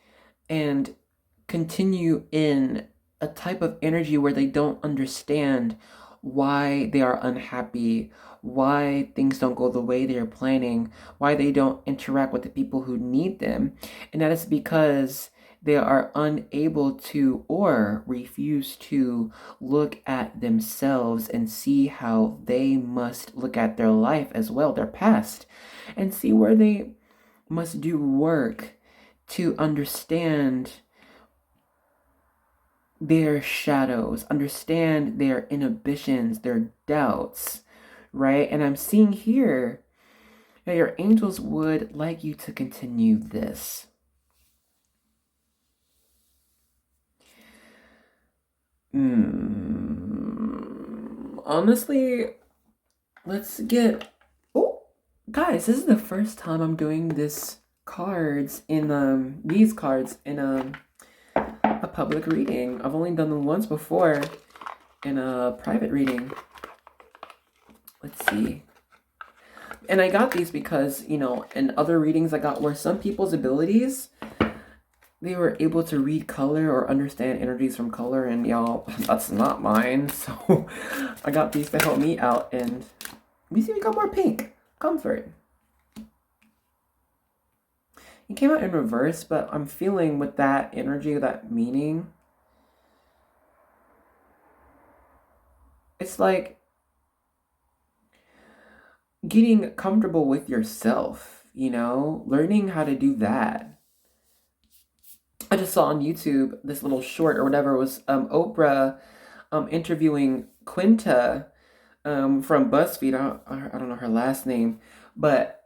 and continue in a type of energy where they don't understand why they are unhappy, why things don't go the way they're planning, why they don't interact with the people who need them. And that is because they are unable to or refuse to look at themselves and see how they must look at their life as well, their past, and see where they must do work to understand their shadows, understand their inhibitions, their doubts, right? And I'm seeing here that your angels would like you to continue this. Honestly, let's get... Oh, guys, this is the first time I'm doing these cards in a public reading. I've only done them once before in a private reading. Let's see. And I got these because, you know, in other readings I got where some people's abilities, they were able to read color or understand energies from color, and y'all, that's not mine. So I got these to help me out, and we see we got more pink. Comfort. It came out in reverse, but I'm feeling with that energy, that meaning, it's like getting comfortable with yourself, you know, learning how to do that. I just saw on YouTube this little short or whatever was Oprah interviewing Quinta from BuzzFeed. I don't know her last name, but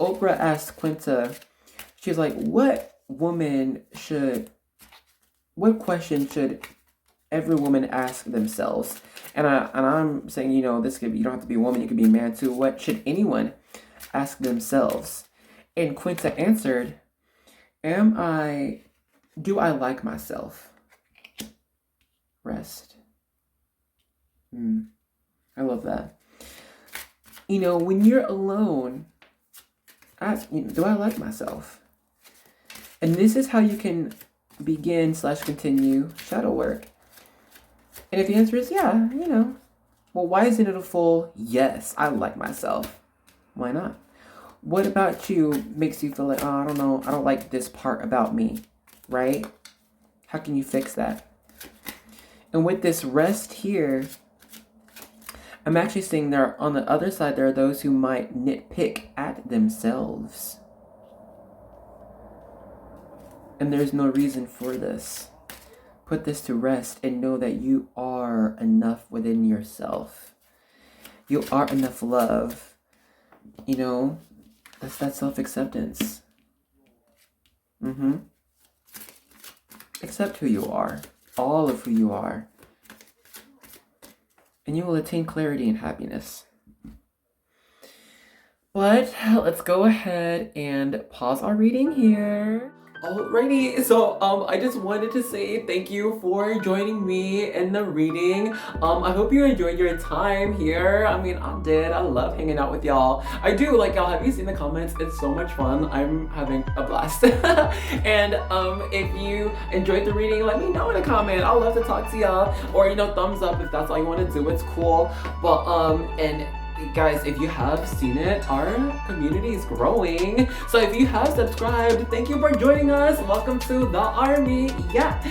Oprah asked Quinta, she's like, what question should every woman ask themselves? And I'm saying, you know, this could be, you don't have to be a woman, you could be a man too. What should anyone ask themselves? And Quinta answered, do I like myself? Rest. I love that. You know, when you're alone, ask, do I like myself? And this is how you can begin/continue shadow work. And if the answer is yeah, you know, well, why isn't it a full yes, I like myself? Why not? What about you makes you feel like, oh, I don't know, I don't like this part about me, right? How can you fix that? And with this rest here, I'm actually seeing there on the other side, there are those who might nitpick at themselves. And there's no reason for this. Put this to rest and know that you are enough within yourself. You are enough love. You know, that's that self-acceptance. Accept who you are. All of who you are. And you will attain clarity and happiness. But let's go ahead and pause our reading here. Alrighty, so I just wanted to say thank you for joining me in the reading. I hope you enjoyed your time here. I mean, I did. I love hanging out with y'all. I do. Like, y'all, have you seen the comments? It's so much fun. I'm having a blast. And if you enjoyed the reading, let me know in a comment. I'd love to talk to y'all. Or, you know, thumbs up if that's all you want to do. It's cool. But and guys, if you have seen it, our community is growing. So if you have subscribed, thank you for joining us. Welcome to the army. Yeah.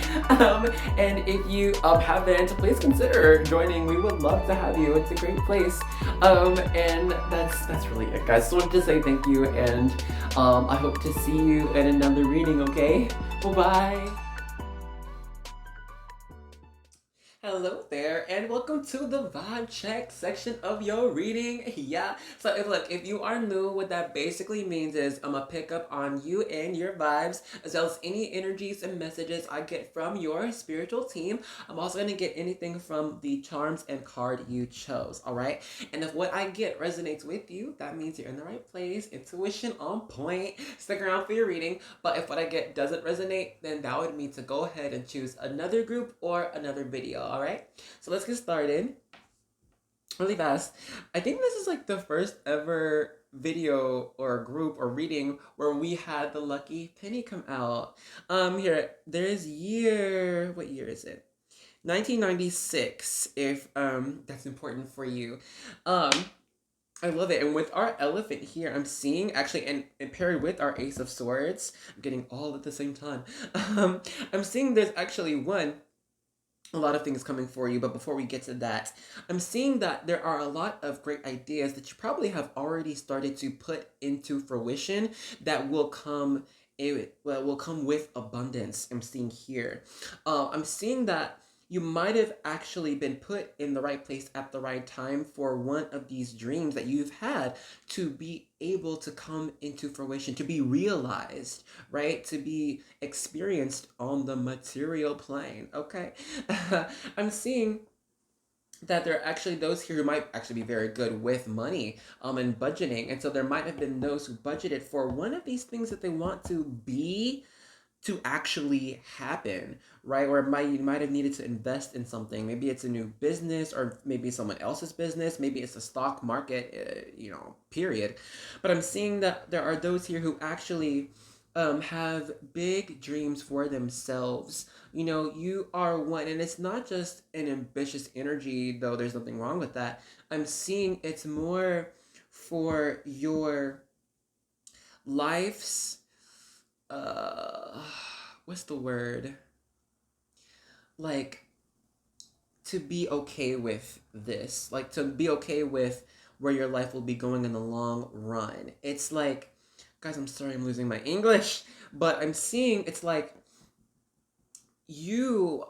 And if you haven't, please consider joining. We would love to have you. It's a great place. And that's really it, guys. So I wanted to say thank you, and I hope to see you in another reading. Okay. Bye bye. Hello there, and welcome to the vibe check section of your reading. Yeah, so if you are new, what that basically means is I'm gonna pick up on you and your vibes, as well as any energies and messages I get from your spiritual team. I'm also gonna get anything from the charms and card you chose, all right? And if what I get resonates with you, that means you're in the right place, intuition on point. Stick around for your reading, but if what I get doesn't resonate, then that would mean to go ahead and choose another group or another video, all right? So let's get started really fast. I think this is like the first ever video or group or reading where we had the lucky penny come out. Here, there's what year is it? 1996, if that's important for you. Um, I love it. And with our elephant here, I'm seeing actually, and paired with our Ace of Swords, I'm getting all at the same time. I'm seeing there's actually a lot of things coming for you, but before we get to that, I'm seeing that there are a lot of great ideas that you probably have already started to put into fruition that will come. It will come with abundance. I'm seeing here. I'm seeing that you might have actually been put in the right place at the right time for one of these dreams that you've had to be able to come into fruition, to be realized, right? To be experienced on the material plane, okay? I'm seeing that there are actually those here who might actually be very good with money and budgeting. And so there might have been those who budgeted for one of these things that they want to actually happen, right? Or you might have needed to invest in something. Maybe it's a new business, or maybe someone else's business. Maybe it's the stock market, period. But I'm seeing that there are those here who actually have big dreams for themselves. You are one, and it's not just an ambitious energy, though there's nothing wrong with that. I'm seeing it's more for your life's uh what's the word, like, to be okay with this, like to be okay with where your life will be going in the long run. It's like, guys, I'm sorry, I'm losing my English, but I'm seeing it's like you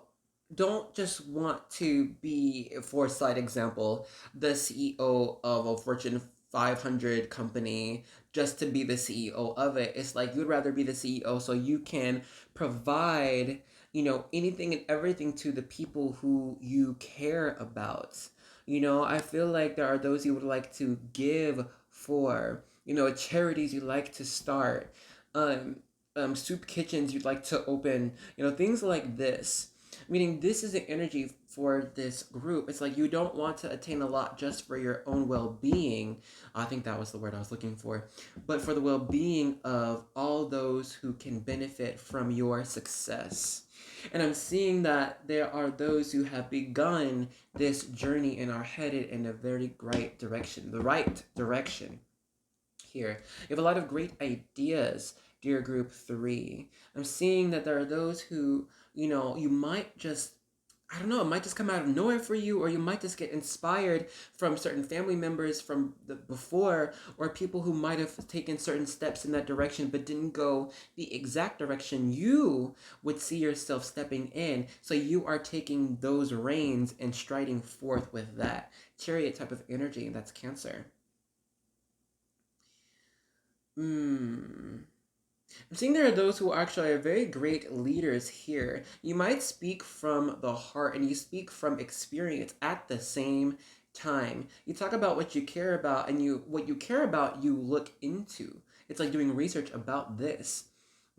don't just want to be, for side example, the CEO of a Fortune 500 company just to be the CEO of it. It's like you'd rather be the CEO so you can provide, anything and everything to the people who you care about. I feel like there are those you would like to give for, charities you like to start, um, soup kitchens you'd like to open, things like this. Meaning, this is the energy for this group. It's like you don't want to attain a lot just for your own well being. I think that was the word I was looking for. But for the well being of all those who can benefit from your success. And I'm seeing that there are those who have begun this journey and are headed in a very right direction, the right direction here. You have a lot of great ideas, dear group 3. I'm seeing that there are those who, you might just, I don't know, it might just come out of nowhere for you, or you might just get inspired from certain family members from the before, or people who might have taken certain steps in that direction but didn't go the exact direction you would see yourself stepping in. So you are taking those reins and striding forth with that chariot type of energy. That's Cancer. I'm seeing there are those who actually are very great leaders here. You might speak from the heart and you speak from experience at the same time. You talk about what you care about, and what you care about you look into. It's like doing research about this.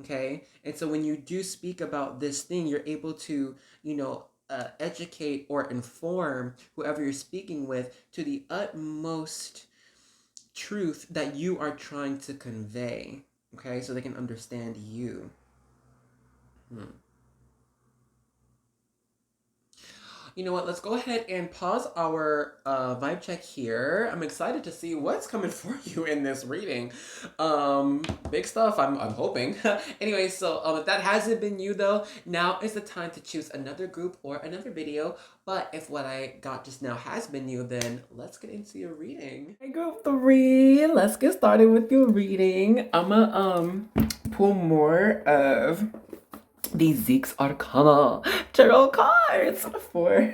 Okay? And so when you do speak about this thing, you're able to, educate or inform whoever you're speaking with to the utmost truth that you are trying to convey, okay, so they can understand you. You know what? Let's go ahead and pause our vibe check here. I'm excited to see what's coming for you in this reading. Big stuff. I'm hoping. Anyway, so if that hasn't been you though, now is the time to choose another group or another video. But if what I got just now has been you, then let's get into your reading. Hey, group 3, let's get started with your reading. I'ma pull more of the Zeke's Arcana tarot cards for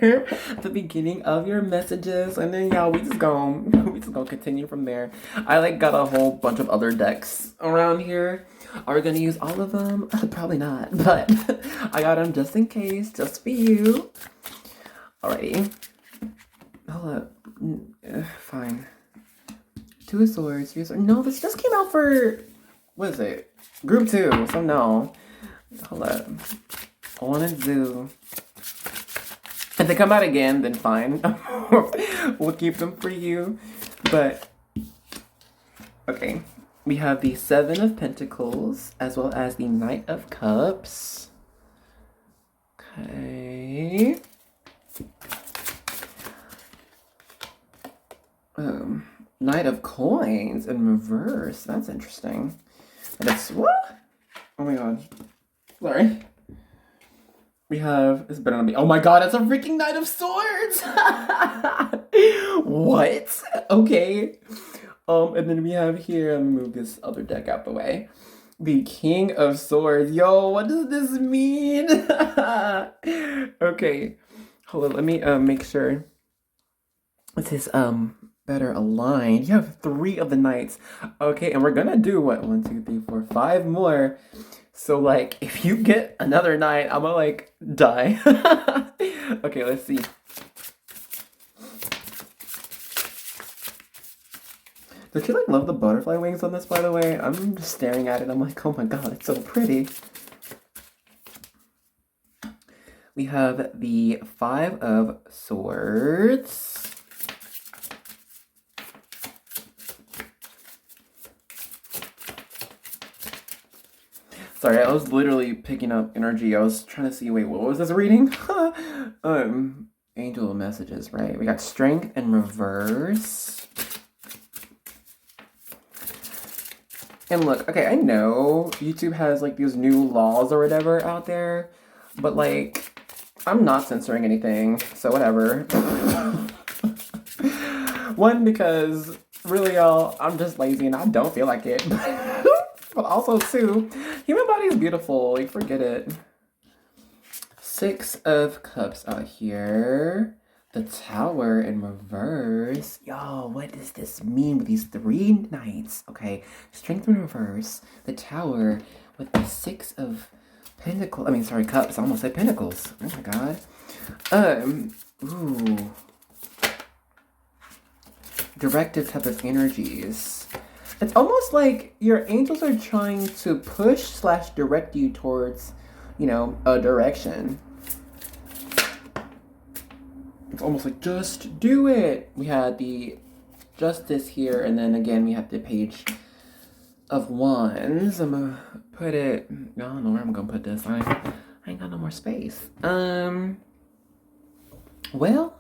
the beginning of your messages, and then y'all we just gonna continue from there. I like got a whole bunch of other decks around here. Are we gonna use all of them? Probably not, but I got them just in case, just for you. Alrighty, hold up. Fine. Two of Swords, Three of Swords. No, this just came out for what is it? Group 2. So no. Hold up. One and Zoo. If they come out again, then fine. We'll keep them for you. But, okay. We have the Seven of Pentacles, as well as the Knight of Cups. Okay. Knight of Coins in reverse. That's interesting. And it's what? Oh my god. Sorry. We have, it's better than me. Oh my god, it's a freaking Knight of Swords! What? Okay. And then we have here, let me move this other deck out the way. The King of Swords. Yo, what does this mean? Okay. Hold on, let me make sure this is better aligned. You have 3 of the knights. Okay, and we're gonna do what? 1, 2, 3, 4, 5 more. So, like, if you get another knight, I'm gonna, like, die. Okay, let's see. Don't you, like, love the butterfly wings on this, by the way? I'm just staring at it. I'm like, oh my god, it's so pretty. We have the 5 of Swords. Sorry, I was literally picking up energy. I was trying to see, wait, what was this reading? Angel messages, right? We got Strength in reverse. And look, okay, I know YouTube has like these new laws or whatever out there, but like, I'm not censoring anything, so whatever. One, because really, y'all, I'm just lazy and I don't feel like it. But also, 2, human body is beautiful. Like, forget it. 6 of Cups out here. The Tower in reverse. Yo, what does this mean with these 3 knights? Okay, Strength in reverse. The Tower with the 6 of Pentacles. I mean, sorry, Cups. I almost said Pentacles. Oh my god. Ooh. Directive type of energies. It's almost like your angels are trying to push / direct you towards, you know, a direction. It's almost like, just do it. We had the Justice here, and then again we have the Page of Wands. I'm gonna put it, I don't know where I'm gonna put this. I ain't got no more space. Well,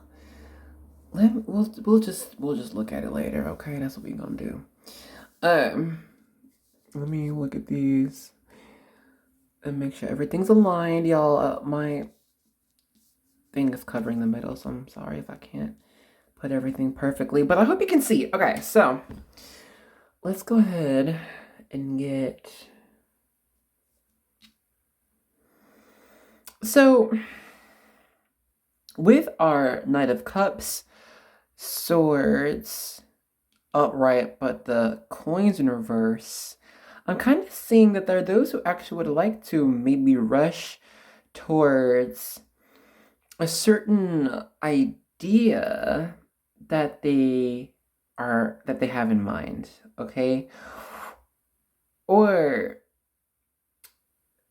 we'll just look at it later, okay? That's what we're gonna do. Let me look at these and make sure everything's aligned, y'all. My thing is covering the middle, so I'm sorry if I can't put everything perfectly, but I hope you can see. Okay, so let's go ahead and get... So, with our Knight of Cups, Swords upright, but the coins in reverse, I'm kind of seeing that there are those who actually would like to maybe rush towards a certain idea that they have in mind, okay? Or,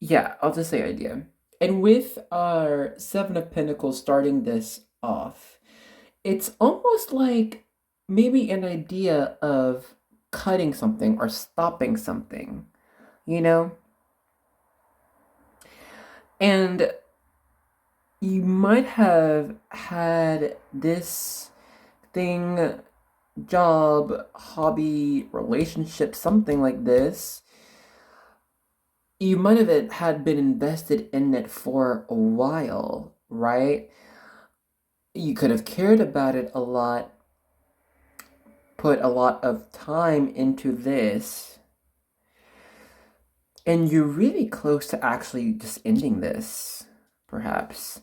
yeah, I'll just say idea. And with our 7 of Pentacles starting this off, it's almost like maybe an idea of cutting something or stopping something, you know? And you might have had this thing, job, hobby, relationship, something like this. You might have had been invested in it for a while, right? You could have cared about it a lot, put a lot of time into this, And you're really close to actually just ending this, perhaps.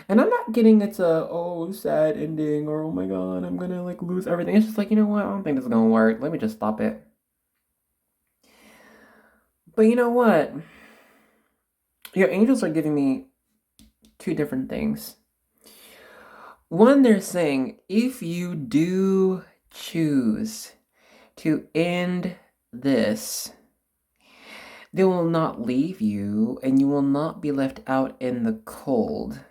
And I'm not getting it's a, oh, sad ending, or oh my god, I'm gonna like lose everything. It's just like, you know what, I don't think this is gonna work. Let me just stop it. But you know what? Your angels are giving me two different things. One, they're saying, if you do choose to end this, they will not leave you, and you will not be left out in the cold.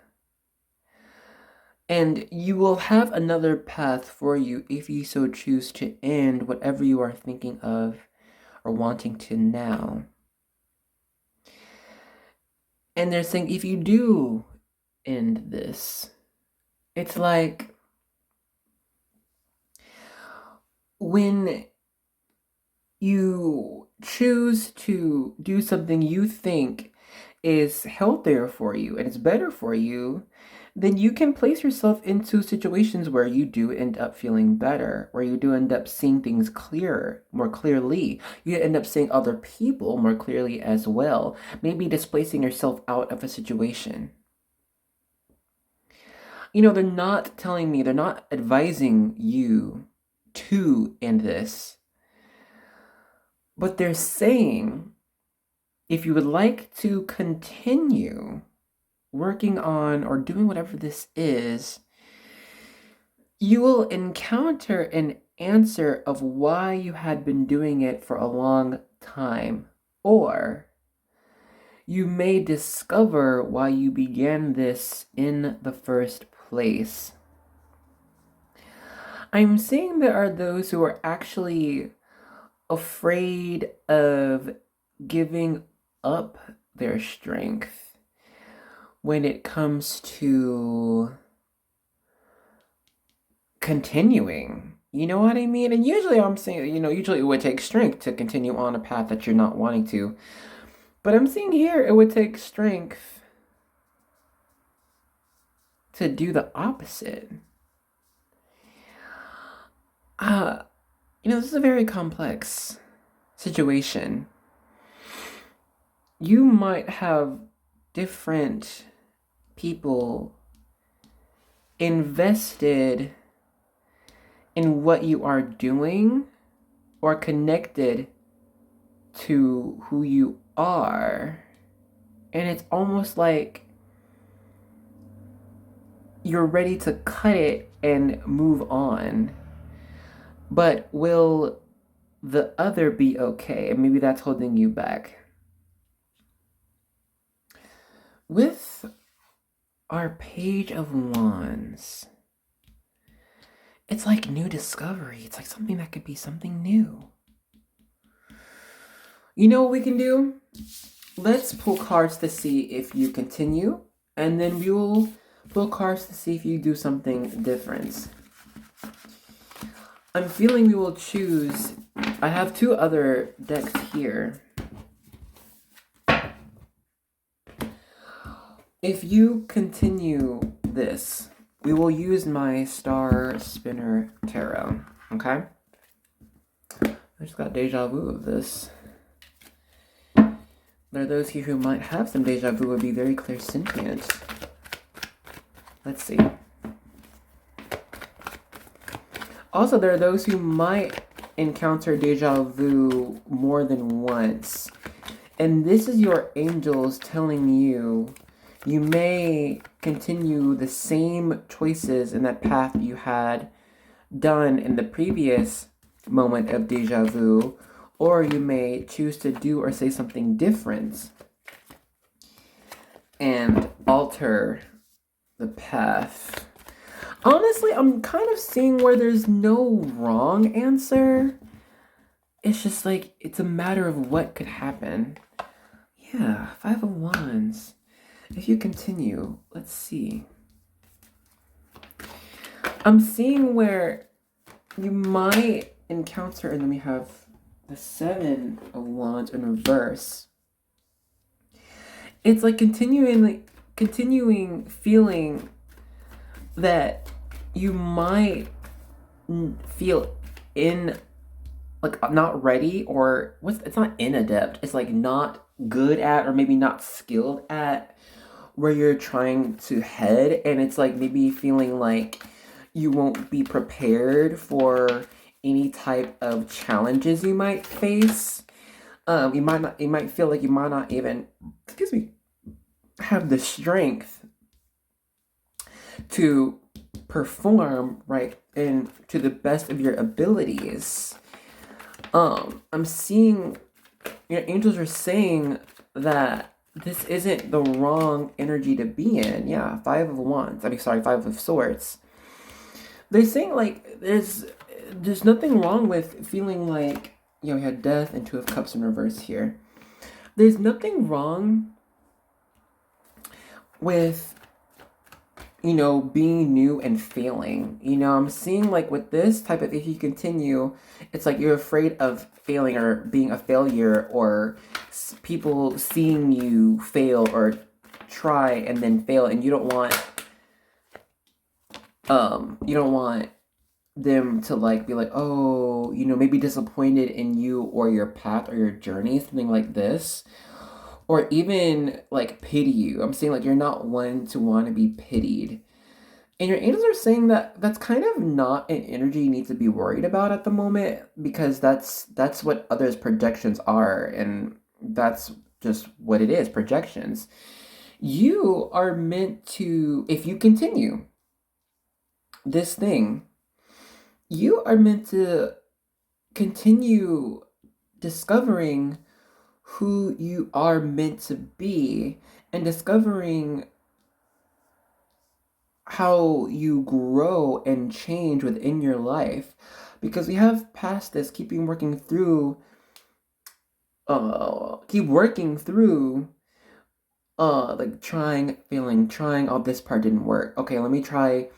And you will have another path for you if you so choose to end whatever you are thinking of or wanting to now. And they're saying, if you do end this, it's like when you choose to do something you think is healthier for you and it's better for you, then you can place yourself into situations where you do end up feeling better, where you do end up seeing things clearer, more clearly. You end up seeing other people more clearly as well, maybe displacing yourself out of a situation. You know, they're not telling me, they're not advising you to end this, but they're saying, if you would like to continue working on or doing whatever this is, you will encounter an answer of why you had been doing it for a long time, or you may discover why you began this in the first place. I'm seeing there are those who are actually afraid of giving up their strength when it comes to continuing. You know what I mean? And usually I'm saying, usually it would take strength to continue on a path that you're not wanting to. But I'm seeing here it would take strength to do the opposite. This is a very complex situation. You might have different people invested in what you are doing or connected to who you are. And it's almost like you're ready to cut it and move on. But will the other be okay? And maybe that's holding you back. With our Page of Wands, it's like new discovery. It's like something that could be something new. You know what we can do? Let's pull cards to see if you continue, and then we will pull cards to see if you do something different. I'm feeling we will choose. I have two other decks here. If you continue this, we will use my Star Spinner Tarot, okay? I just got deja vu of this. There are those here who might have some deja vu, would be very clairsentient. Let's see. Also, there are those who might encounter deja vu more than once. And this is your angels telling you you may continue the same choices in that path you had done in the previous moment of deja vu, or you may choose to do or say something different and alter the path. Honestly, I'm kind of seeing where there's no wrong answer. It's just like, it's a matter of what could happen. Yeah, Five of Wands. If you continue, let's see. I'm seeing where you might encounter, and then we have the Seven of Wands in reverse. It's like continuing feeling that you might feel not ready, or it's not inadept, it's like not good at, or maybe not skilled at, where you're trying to head, and it's like maybe feeling like you won't be prepared for any type of challenges you might face. You might feel like you might not even, excuse me, have the strength to perform right and to the best of your abilities. I'm seeing your angels are saying that this isn't the wrong energy to be in. Yeah, Five of Wands. I mean, sorry, Five of Swords. They're saying like there's nothing wrong with feeling like, you know, we had Death and Two of Cups in reverse here. There's nothing wrong with, you know, being new and failing. You know, I'm seeing like with this type of, if you continue, it's like you're afraid of failing or being a failure, or people seeing you fail or try and then fail, and you don't want them to like be like, oh, you know, maybe disappointed in you or your path or your journey, something like this. Or even like pity you. I'm saying like you're not one to want to be pitied. And your angels are saying that that's kind of not an energy you need to be worried about at the moment, because that's what others' projections are, and that's just what it is, projections. You are meant to, if you continue this thing, you are meant to continue discovering who you are meant to be, and discovering how you grow and change within your life. Because we have past this, keep working through like trying, failing, trying, oh, this part didn't work, okay, let me try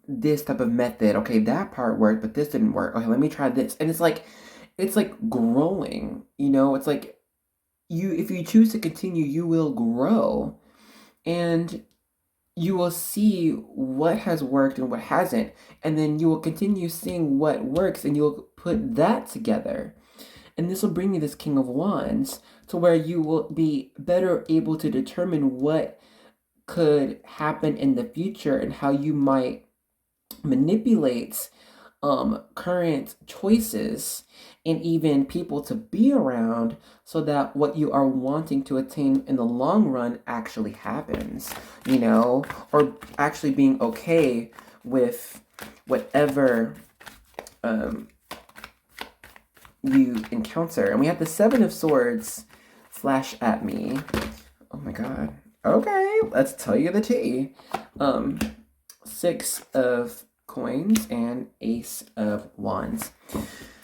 this type of method, okay, that part worked but this didn't work, okay, let me try this. And it's like growing, you know, it's like if you choose to continue, you will grow, and you will see what has worked and what hasn't, and then you will continue seeing what works, and you'll put that together. And this will bring you this King of Wands, to where you will be better able to determine what could happen in the future and how you might manipulate current choices and even people to be around, so that what you are wanting to attain in the long run actually happens, you know, or actually being okay with whatever you encounter. And we have the Seven of Swords flash at me. Oh my god. Okay, let's tell you the tea. Six of Coins and Ace of Wands.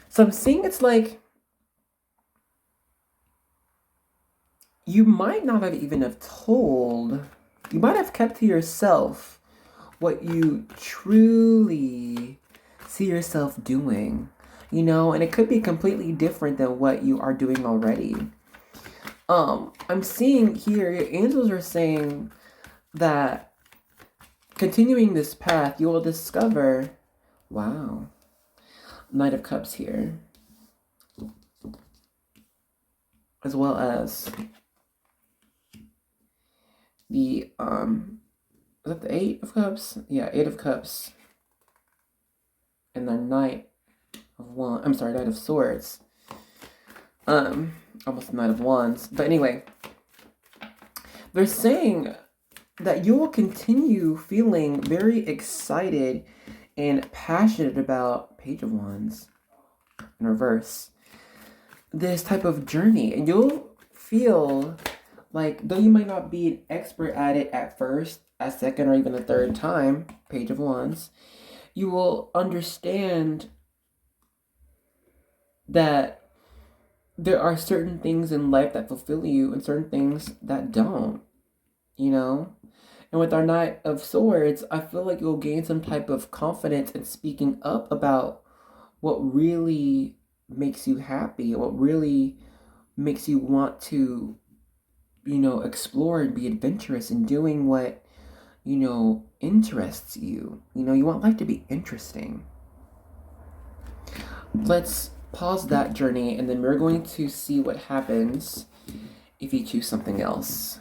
So I'm seeing it's like you might not have even have told, you might have kept to yourself what you truly see yourself doing, you know, and it could be completely different than what you are doing already. I'm seeing here, your angels are saying that continuing this path, you will discover, wow, Knight of Cups here, as well as the, is that the Eight of Cups? Yeah, Eight of Cups, and the Knight of Swords. Almost Knight of Wands. But anyway, they're saying that you will continue feeling very excited and passionate about Page of Wands in reverse, this type of journey, and you'll feel like, though you might not be an expert at it at first, a second, or even a third time, Page of Wands, you will understand that there are certain things in life that fulfill you and certain things that don't, you know? And with our Knight of Swords, I feel like you'll gain some type of confidence in speaking up about what really makes you happy, what really makes you want to, you know, explore and be adventurous in doing what, you know, interests you. You know, you want life to be interesting. Let's pause that journey, and then we're going to see what happens if you choose something else.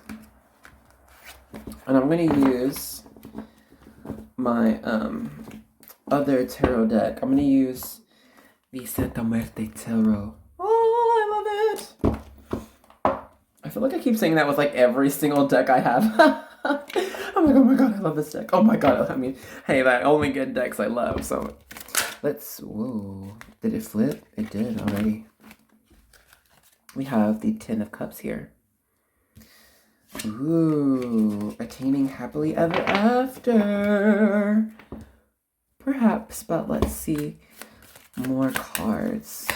And I'm going to use my other tarot deck. I'm going to use the Santa Muerte Tarot. Oh, I love it! I feel like I keep saying that with like every single deck I have. I'm like, oh my god, I love this deck. Oh my god, I mean, hey, I only get decks I love, so let's, whoa, did it flip? It did already. We have the Ten of Cups here. Ooh, attaining happily ever after. Perhaps, but let's see more cards.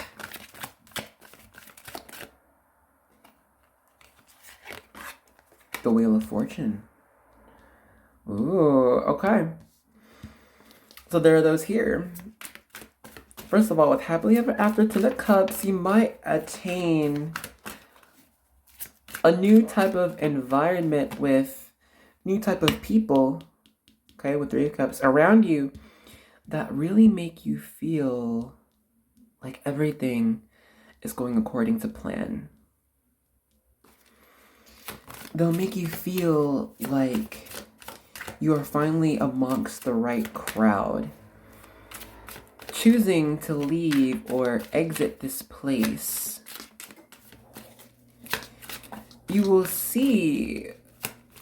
The Wheel of Fortune. Ooh, okay. So there are those here. First of all, with happily ever after Ten of Cups, you might attain a new type of environment with new type of people, okay, with Three of Cups around you that really make you feel like everything is going according to plan. They'll make you feel like you are finally amongst the right crowd. Choosing to leave or exit this place, you will see,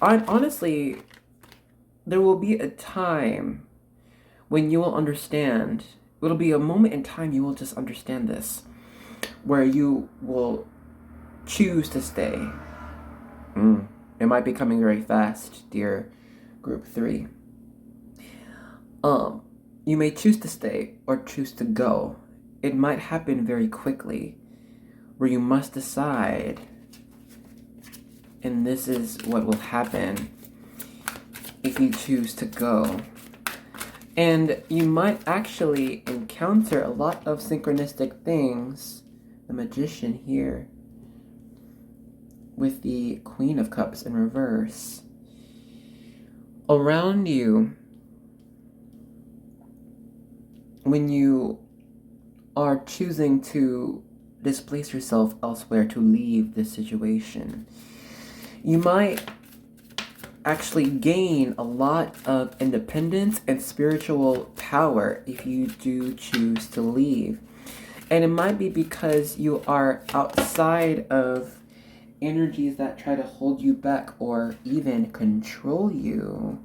honestly, there will be a time when you will understand. It'll be a moment in time you will just understand this, where you will choose to stay. It might be coming very fast, dear Group 3. You may choose to stay or choose to go. It might happen very quickly, where you must decide. And this is what will happen if you choose to go. And you might actually encounter a lot of synchronistic things. The Magician here, with the Queen of Cups in reverse. Around you, when you are choosing to displace yourself elsewhere, to leave this situation, you might actually gain a lot of independence and spiritual power if you do choose to leave. And it might be because you are outside of energies that try to hold you back or even control you.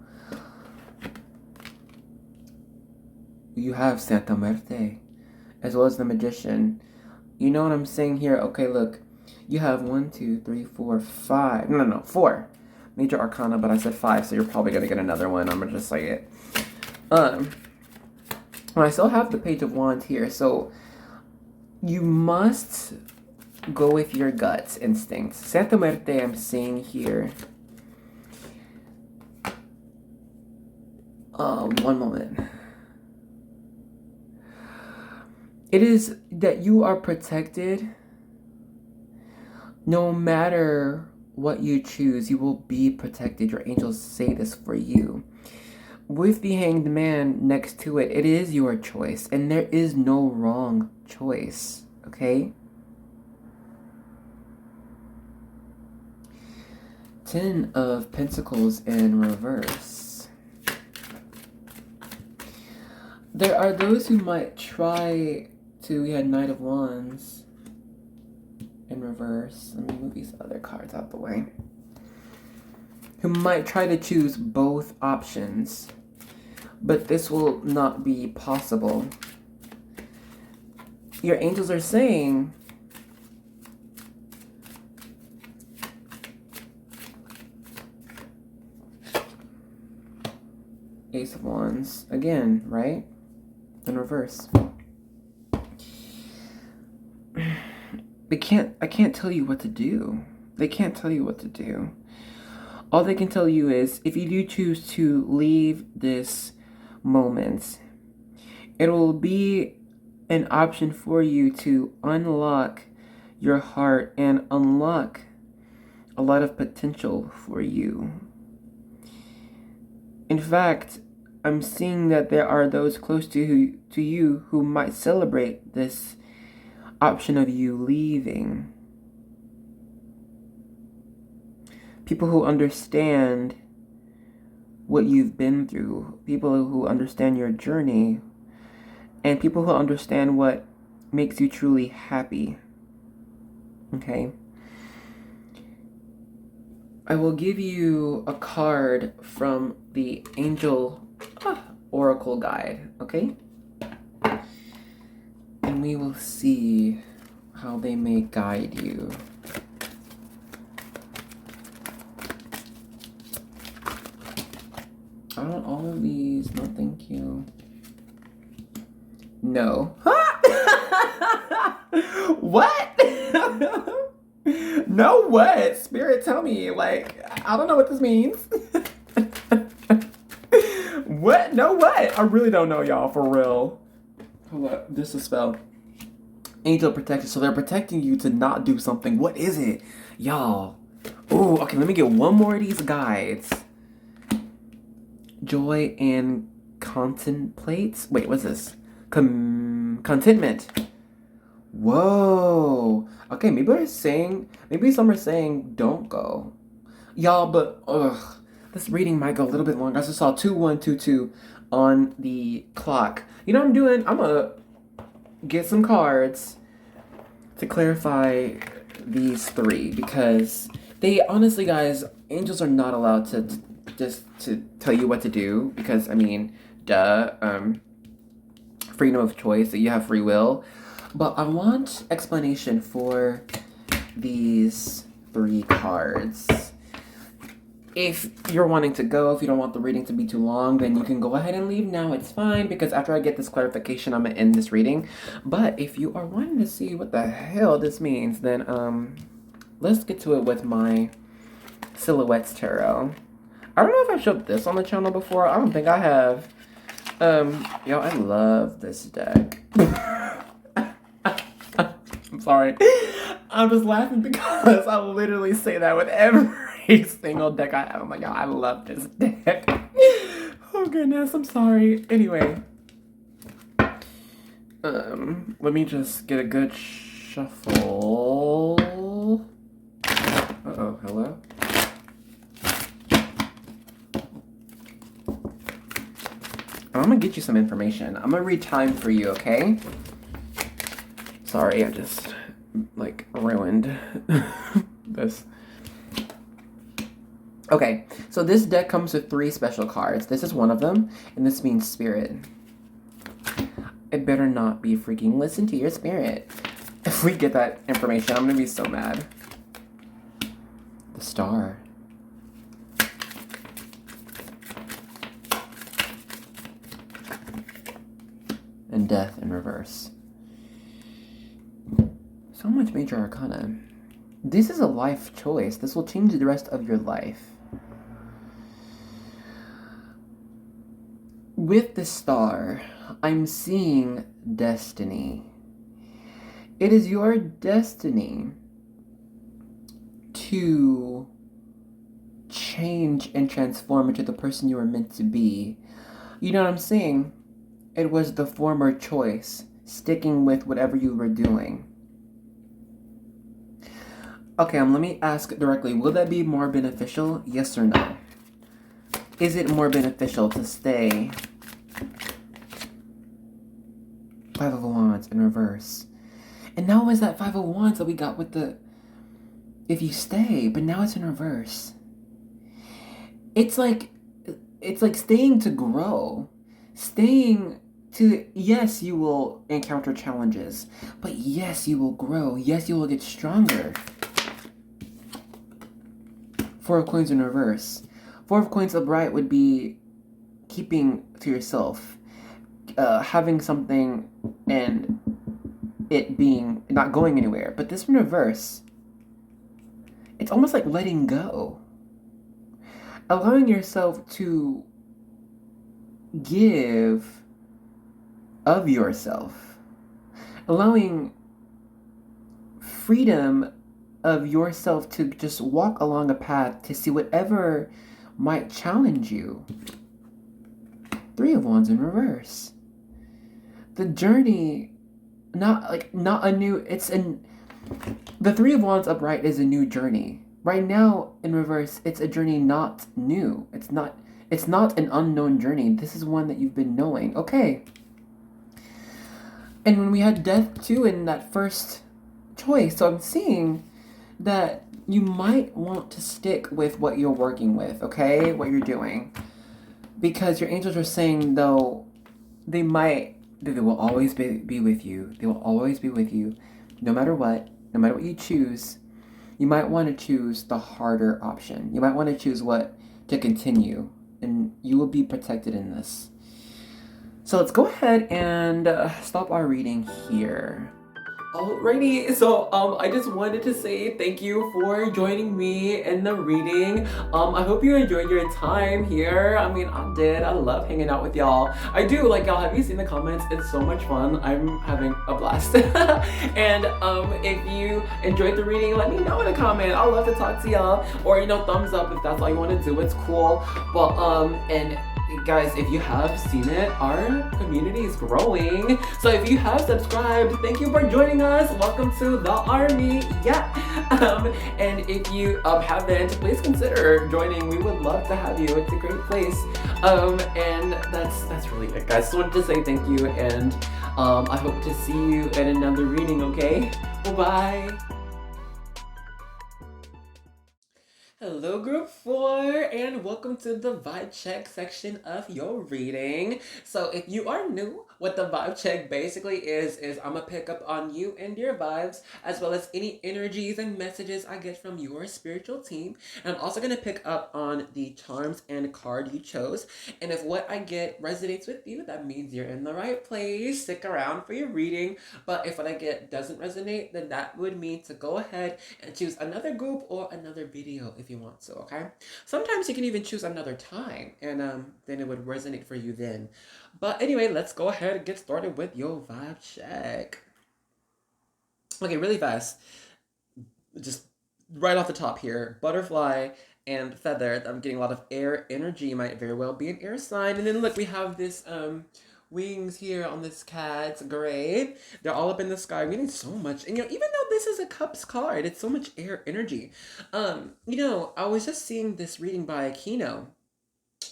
You have Santa Muerte, as well as the Magician. You know what I'm saying here? Okay, look. You have 1, 2, 3, 4, 5. No, 4 major arcana, but I said 5, so you're probably gonna get another one. I'm gonna just say it. I still have the Page of Wands here, so you must go with your guts instincts. Santa Muerte, I'm seeing here. One moment. It is that you are protected. No matter what you choose, you will be protected. Your angels say this for you. With the Hanged Man next to it, it is your choice, and there is no wrong choice, okay? 10 of Pentacles in reverse. There are those who might try to, we had Knight of Wands in reverse. Let me move these other cards out the way. Who might try to choose both options, but this will not be possible. Your angels are saying Ace of Wands again, right? In reverse. I can't tell you what to do. They can't tell you what to do. All they can tell you is, if you do choose to leave this moment, it will be an option for you to unlock your heart and unlock a lot of potential for you. In fact, I'm seeing that there are those close to you who might celebrate this option of you leaving. people who understand what you've been through, people who understand your journey, and people who understand what makes you truly happy. Okay? I will give you a card from the Angel Oracle Guide, okay? And we will see how they may guide you. I want all of these. No, thank you. No. What? No, what? Spirit, tell me. Like, I don't know what this means. What? No, what? I really don't know, y'all, for real. Hold up. This is a spell. Angel protection. So they're protecting you to not do something. What is it? Y'all. Ooh, okay, let me get one more of these guides. Joy and contemplates. Wait, what's this? Contentment. Whoa. Okay, maybe some are saying don't go. Y'all, but this reading might go a little bit longer. I just saw 2122 on the clock. You know what I'm doing? I'm gonna get some cards to clarify these three, because they honestly, guys, angels are not allowed to just to tell you what to do, because I mean, freedom of choice, that you have free will. But I want explanation for these three cards. If you're wanting to go, if you don't want the reading to be too long, then you can go ahead and leave now. It's fine, because after I get this clarification, I'm gonna end this reading. But if you are wanting to see what the hell this means, then let's get to it with my Silhouettes Tarot. I don't know if I've showed this on the channel before. I don't think I have. Y'all, I love this deck. I'm sorry. I'm just laughing because I literally say that with every single deck I have. I'm like, y'all, I love this deck. Oh goodness, I'm sorry. Anyway. Let me just get a good shuffle. Uh-oh, hello? I'm gonna get you some information. I'm gonna read time for you, okay? Sorry, I just, like, ruined this. Okay, so this deck comes with 3 special cards. This is one of them, and this means spirit. It better not be freaking listen to your spirit. If we get that information, I'm gonna be so mad. The Star. And Death in reverse. So much major arcana. This is a life choice. This will change the rest of your life. With the Star, I'm seeing destiny. It is your destiny to change and transform into the person you are meant to be. You know what I'm saying? It was the former choice, sticking with whatever you were doing. Okay, let me ask directly, will that be more beneficial? Yes or no? Is it more beneficial to stay 5 of Wands in reverse? And now is that 5 of Wands that we got with the, if you stay, but now it's in reverse. It's like staying to grow. Staying to, yes, you will encounter challenges, but yes, you will grow. Yes, you will get stronger. 4 of Coins in reverse. 4 of Coins upright would be keeping to yourself. Having something and it being, not going anywhere. But this in reverse, it's almost like letting go. Allowing yourself to give of yourself. Allowing freedom of yourself to just walk along a path to see whatever might challenge you. 3 of Wands in reverse. The journey, the 3 of Wands upright is a new journey. right now in reverse, it's a journey not new. It's not an unknown journey. This is one that you've been knowing. Okay. And when we had death too in that first choice, so I'm seeing that you might want to stick with what you're working with, okay? What you're doing. Because your angels are saying, though, they will always be with you. They will always be with you, no matter what you choose. You might want to choose the harder option. You might want to choose what to continue, and you will be protected in this. So let's go ahead and stop our reading here. Alrighty, so I just wanted to say thank you for joining me in the reading. I hope you enjoyed your time here. I mean, I did. I love hanging out with y'all. I do. Like, y'all, have you seen the comments? It's so much fun. I'm having a blast. And if you enjoyed the reading, let me know in a comment. I'd love to talk to y'all. Or, you know, thumbs up if that's all you want to do. It's cool. But and guys, if you have seen it, our community is growing. So if you have subscribed, thank you for joining us. Welcome to the army. Yeah. And if you haven't, please consider joining. We would love to have you. It's a great place. And that's really it, guys. Just wanted to say thank you, and I hope to see you in another reading. Okay. Bye. Hello group 4 and welcome to the vibe check section of your reading. So if you are new, what the vibe check basically is I'm gonna pick up on you and your vibes, as well as any energies and messages I get from your spiritual team. And I'm also gonna pick up on the charms and card you chose. And if what I get resonates with you, that means you're in the right place. Stick around for your reading. But if what I get doesn't resonate, then that would mean to go ahead and choose another group or another video if you want to, okay? Sometimes you can even choose another time, and then it would resonate for you then. But anyway, let's go ahead and get started with your vibe check. Okay, really fast. Just right off the top here, butterfly and feather. I'm getting a lot of air energy. Might very well be an air sign. And then look, we have this wings here on this cat. Great. They're all up in the sky. I'm getting so much. And you know, even though this is a cups card, it's so much air energy. You know, I was just seeing this reading by Kino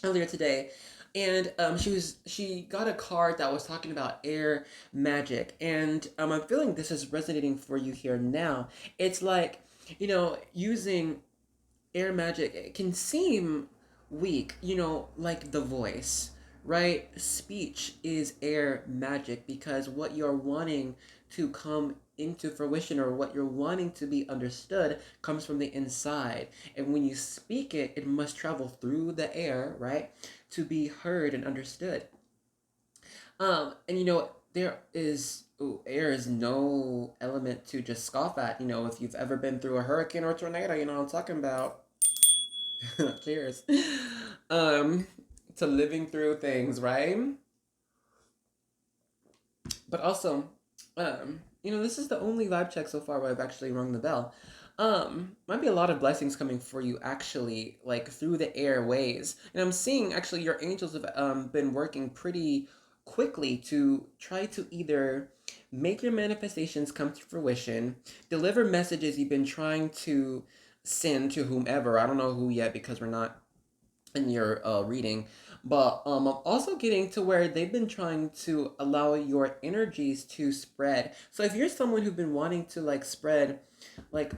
earlier today, and she got a card that was talking about air magic, and I'm feeling this is resonating for you here now. It's like, you know, using air magic, it can seem weak, you know, like the voice, right? Speech is air magic because what you're wanting to come into fruition, or what you're wanting to be understood, comes from the inside. And when you speak it, it must travel through the air, right? To be heard and understood. And you know, air is no element to just scoff at. You know, if you've ever been through a hurricane or a tornado, you know what I'm talking about. Cheers. To living through things, right? But also, you know, this is the only vibe check so far where I've actually rung the bell. Might be a lot of blessings coming for you actually, like through the airways. And I'm seeing actually your angels have been working pretty quickly to try to either make your manifestations come to fruition, deliver messages you've been trying to send to whomever. I don't know who yet because we're not in your reading, but I'm also getting to where they've been trying to allow your energies to spread. So if you're someone who's been wanting to like spread like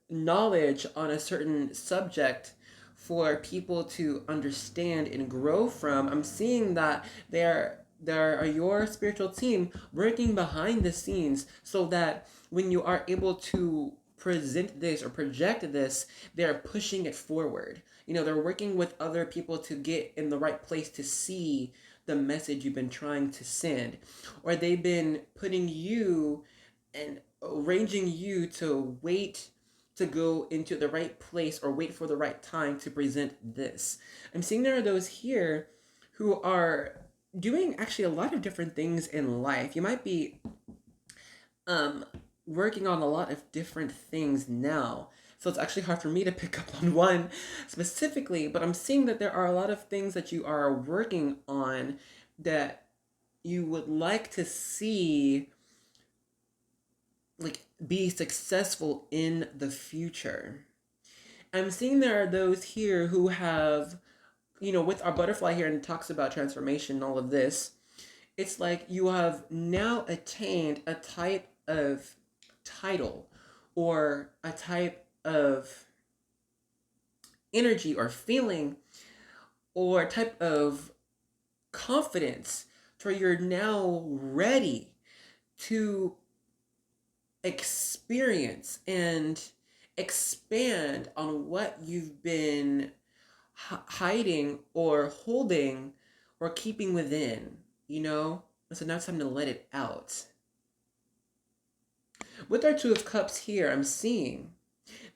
knowledge on a certain subject for people to understand and grow from, I'm seeing that there are your spiritual team working behind the scenes so that when you are able to present this or project this, they're pushing it forward. You know, they're working with other people to get in the right place to see the message you've been trying to send. Or they've been putting you and arranging you to wait to go into the right place or wait for the right time to present this. I'm seeing there are those here who are doing actually a lot of different things in life. You might be working on a lot of different things now. So it's actually hard for me to pick up on one specifically, but I'm seeing that there are a lot of things that you are working on that you would like to see like be successful in the future. I'm seeing there are those here who have, with our butterfly here and it talks about transformation and all of this, it's like you have now attained a type of title or a type of energy or feeling or type of confidence to where you're now ready to experience and expand on what you've been hiding or holding or keeping within, you know? So now it's time to let it out. With our Two of Cups here, I'm seeing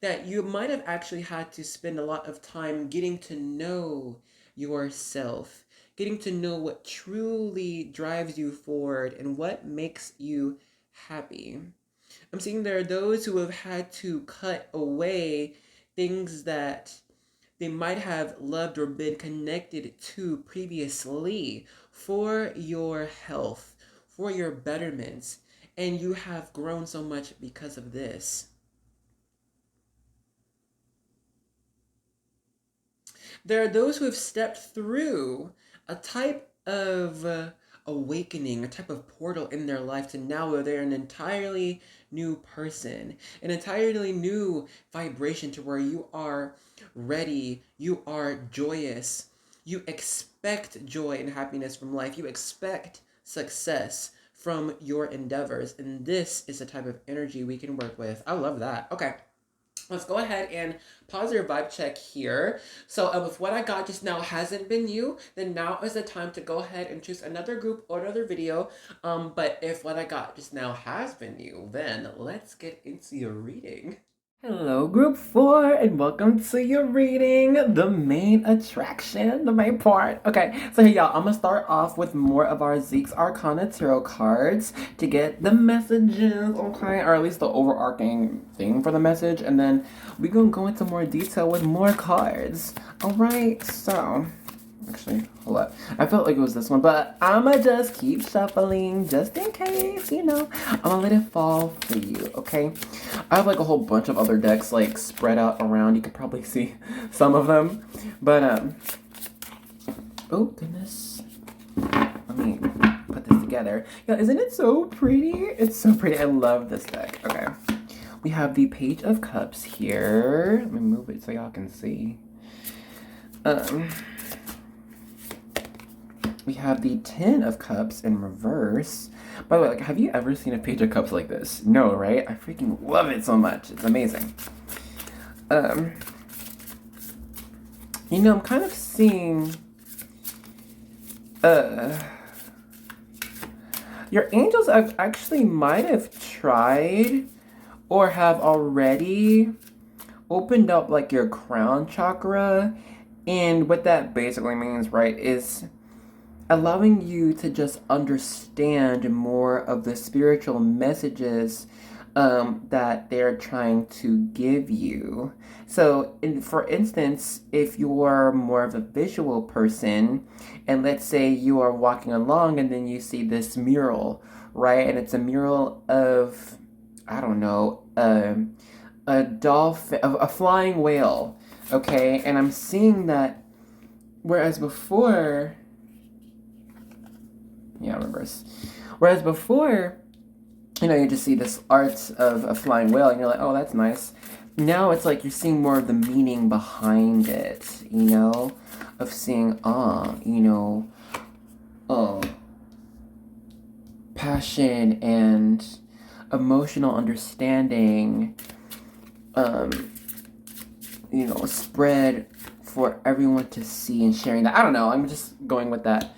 that you might have actually had to spend a lot of time getting to know yourself, getting to know what truly drives you forward and what makes you happy. I'm seeing there are those who have had to cut away things that they might have loved or been connected to previously for your health, for your betterment, and you have grown so much because of this. There are those who have stepped through a type of awakening, a type of portal in their life to now where they're an entirely new person, an entirely new vibration to where you are ready, you are joyous, you expect joy and happiness from life, you expect success from your endeavors, and this is the type of energy we can work with. I love that. Okay. Let's go ahead and pause your vibe check here. So if what I got just now hasn't been you, then now is the time to go ahead and choose another group or another video. But if what I got just now has been you, then let's get into your reading. Hello, group 4, and welcome to your reading, the main attraction, the main part. Okay, so here, y'all, I'm gonna start off with more of our Zeke's Arcana Tarot cards to get the messages, okay, or at least the overarching thing for the message, and then we're gonna go into more detail with more cards. Alright, so actually, hold up. I felt like it was this one, but I'ma just keep shuffling just in case, I'm gonna let it fall for you, okay? I have like a whole bunch of other decks like spread out around. You can probably see some of them. But, oh goodness. Let me put this together. Yeah, isn't it so pretty? It's so pretty. I love this deck. Okay. We have the Page of Cups here. Let me move it so y'all can see. We have the Ten of Cups in reverse. By the way, like, have you ever seen a Page of Cups like this? No, right? I freaking love it so much. It's amazing. I'm kind of seeing, your angels actually might have tried or have already opened up, like, your crown chakra. And what that basically means, right, is allowing you to just understand more of the spiritual messages that they're trying to give you. So, for instance, if you are more of a visual person, and let's say you are walking along and then you see this mural, right? And it's a mural of, I don't know, a dolphin, a flying whale, okay? And I'm seeing that, whereas before, yeah, reverse. Whereas before, you just see this art of a flying whale and you're like, oh, that's nice. Now it's like you're seeing more of the meaning behind it, of seeing, passion and emotional understanding, spread for everyone to see and sharing that. I don't know, I'm just going with that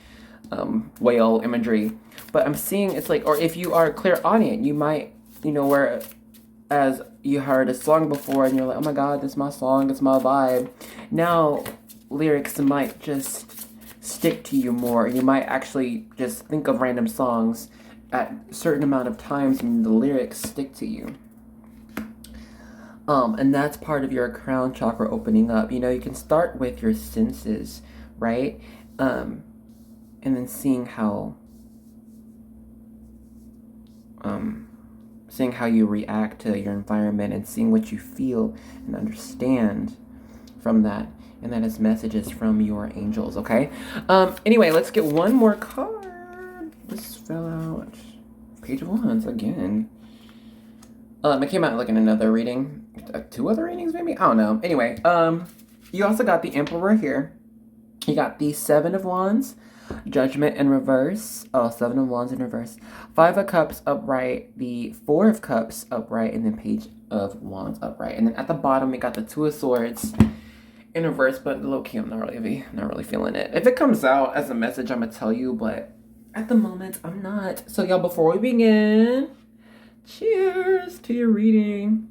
whale imagery. But I'm seeing it's like, or if you are clairaudient, you might, where as you heard a song before and you're like, oh my god, this is my song, it's my vibe. Now, lyrics might just stick to you more. You might actually just think of random songs at a certain amount of times and the lyrics stick to you. And that's part of your crown chakra opening up. You can start with your senses, right? And then seeing how seeing how you react to your environment and seeing what you feel and understand from that. And that is messages from your angels, okay? Anyway, let's get one more card. This fell out. Page of Wands again. It came out like in another reading. 2 other readings, maybe? I don't know. Anyway, you also got the Emperor here. You got the 7 of Wands, Judgment in reverse. Oh, 7 of Wands in reverse. 5 of Cups upright, the 4 of Cups upright, and then Page of Wands upright. And then at the bottom, we got the 2 of Swords in reverse, but low-key, I'm not really feeling it. If it comes out as a message, I'm gonna tell you, but at the moment, I'm not. So y'all, before we begin, cheers to your reading.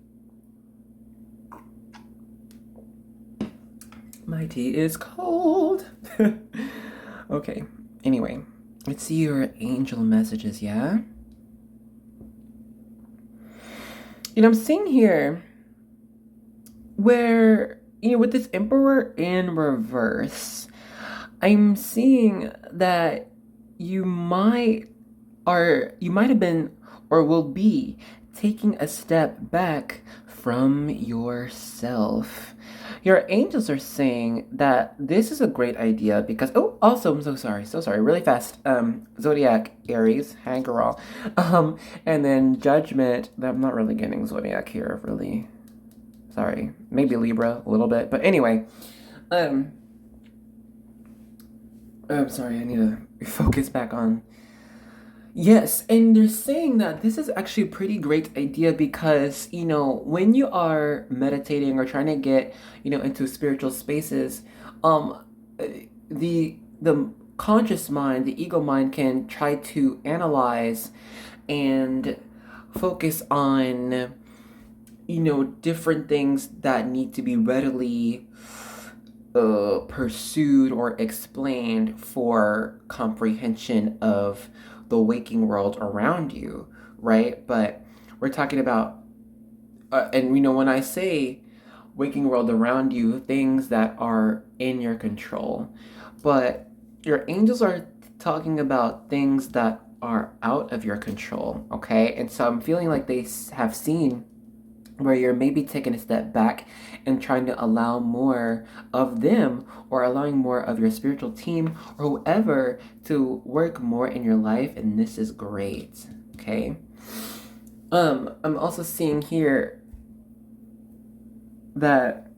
My tea is cold. Okay, anyway, let's see your angel messages, yeah? I'm seeing here where, with this Emperor in reverse, I'm seeing that you might have been or will be taking a step back from yourself. Your angels are saying that this is a great idea because, also, I'm so sorry, really fast. Zodiac, Aries, hi girl. And then Judgment, I'm not really getting Zodiac here, really. Sorry, maybe Libra a little bit, but anyway. I'm sorry, I need to focus back on. Yes, and they're saying that this is actually a pretty great idea because, when you are meditating or trying to get, into spiritual spaces, the conscious mind, the ego mind can try to analyze and focus on, different things that need to be readily pursued or explained for comprehension of the waking world around you, right? But we're talking about, and when I say waking world around you, things that are in your control, but your angels are talking about things that are out of your control, okay? And so I'm feeling like they have seen where you're maybe taking a step back and trying to allow more of them or allowing more of your spiritual team or whoever to work more in your life, and this is great, okay? I'm also seeing here that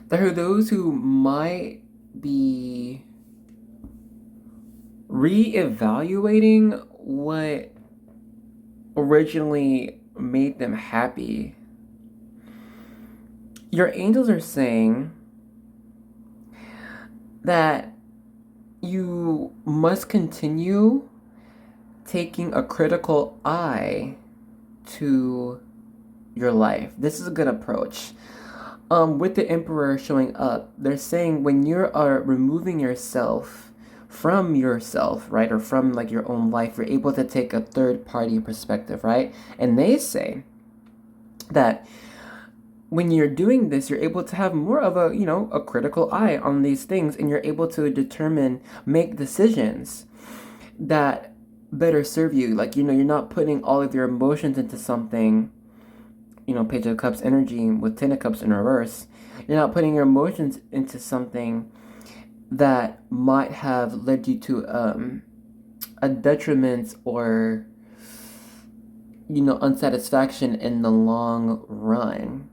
there are those who might be reevaluating what originally made them happy. Your angels are saying that you must continue taking a critical eye to your life. This is a good approach. With the Emperor showing up, they're saying when you are removing yourself from yourself, right, or from like your own life, you're able to take a third party perspective, right? And they say that when you're doing this, you're able to have more of a critical eye on these things, and you're able to make decisions that better serve you. Like, you're not putting all of your emotions into something, Page of Cups energy with 10 of Cups in reverse. You're not putting your emotions into something that might have led you to a detriment or unsatisfaction in the long run.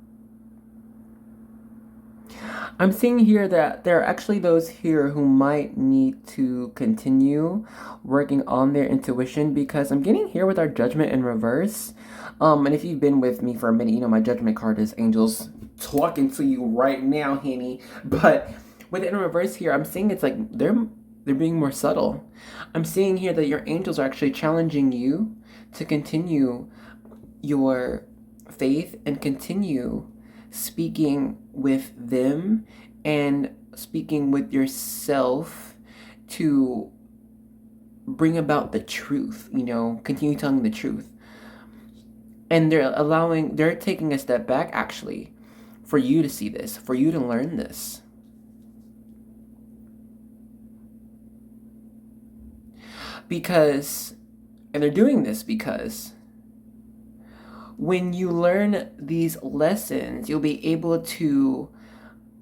I'm seeing here that there are actually those here who might need to continue working on their intuition, because I'm getting here with our Judgment in reverse. And if you've been with me for a minute, my Judgment card is angels talking to you right now, honey. But with it in reverse here, I'm seeing it's like they're being more subtle. I'm seeing here that your angels are actually challenging you to continue your faith and continue speaking with them and speaking with yourself to bring about the truth, continue telling the truth. And they're taking a step back actually for you to see this, for you to learn this. And they're doing this because when you learn these lessons, you'll be able to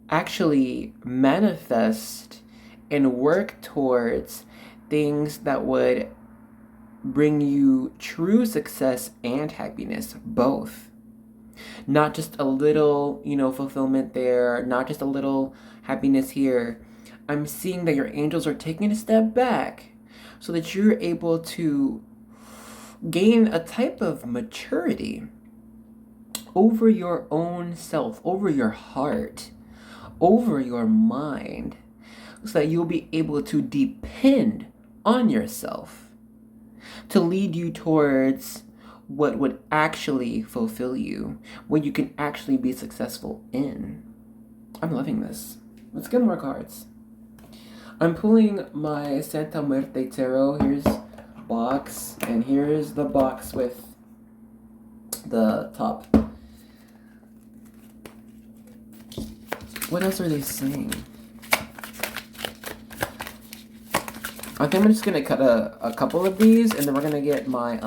actually manifest and work towards things that would bring you true success and happiness, both. Not just a little, fulfillment there, not just a little happiness here. I'm seeing that your angels are taking a step back so that you're able to gain a type of maturity over your own self, over your heart, over your mind, so that you'll be able to depend on yourself to lead you towards what would actually fulfill you, what you can actually be successful in. I'm loving this. Let's get more cards. I'm pulling my Santa Muerte Tarot. Here's a box, and here's the box with the top. What else are they saying? I think I'm just gonna cut a couple of these, and then we're gonna get my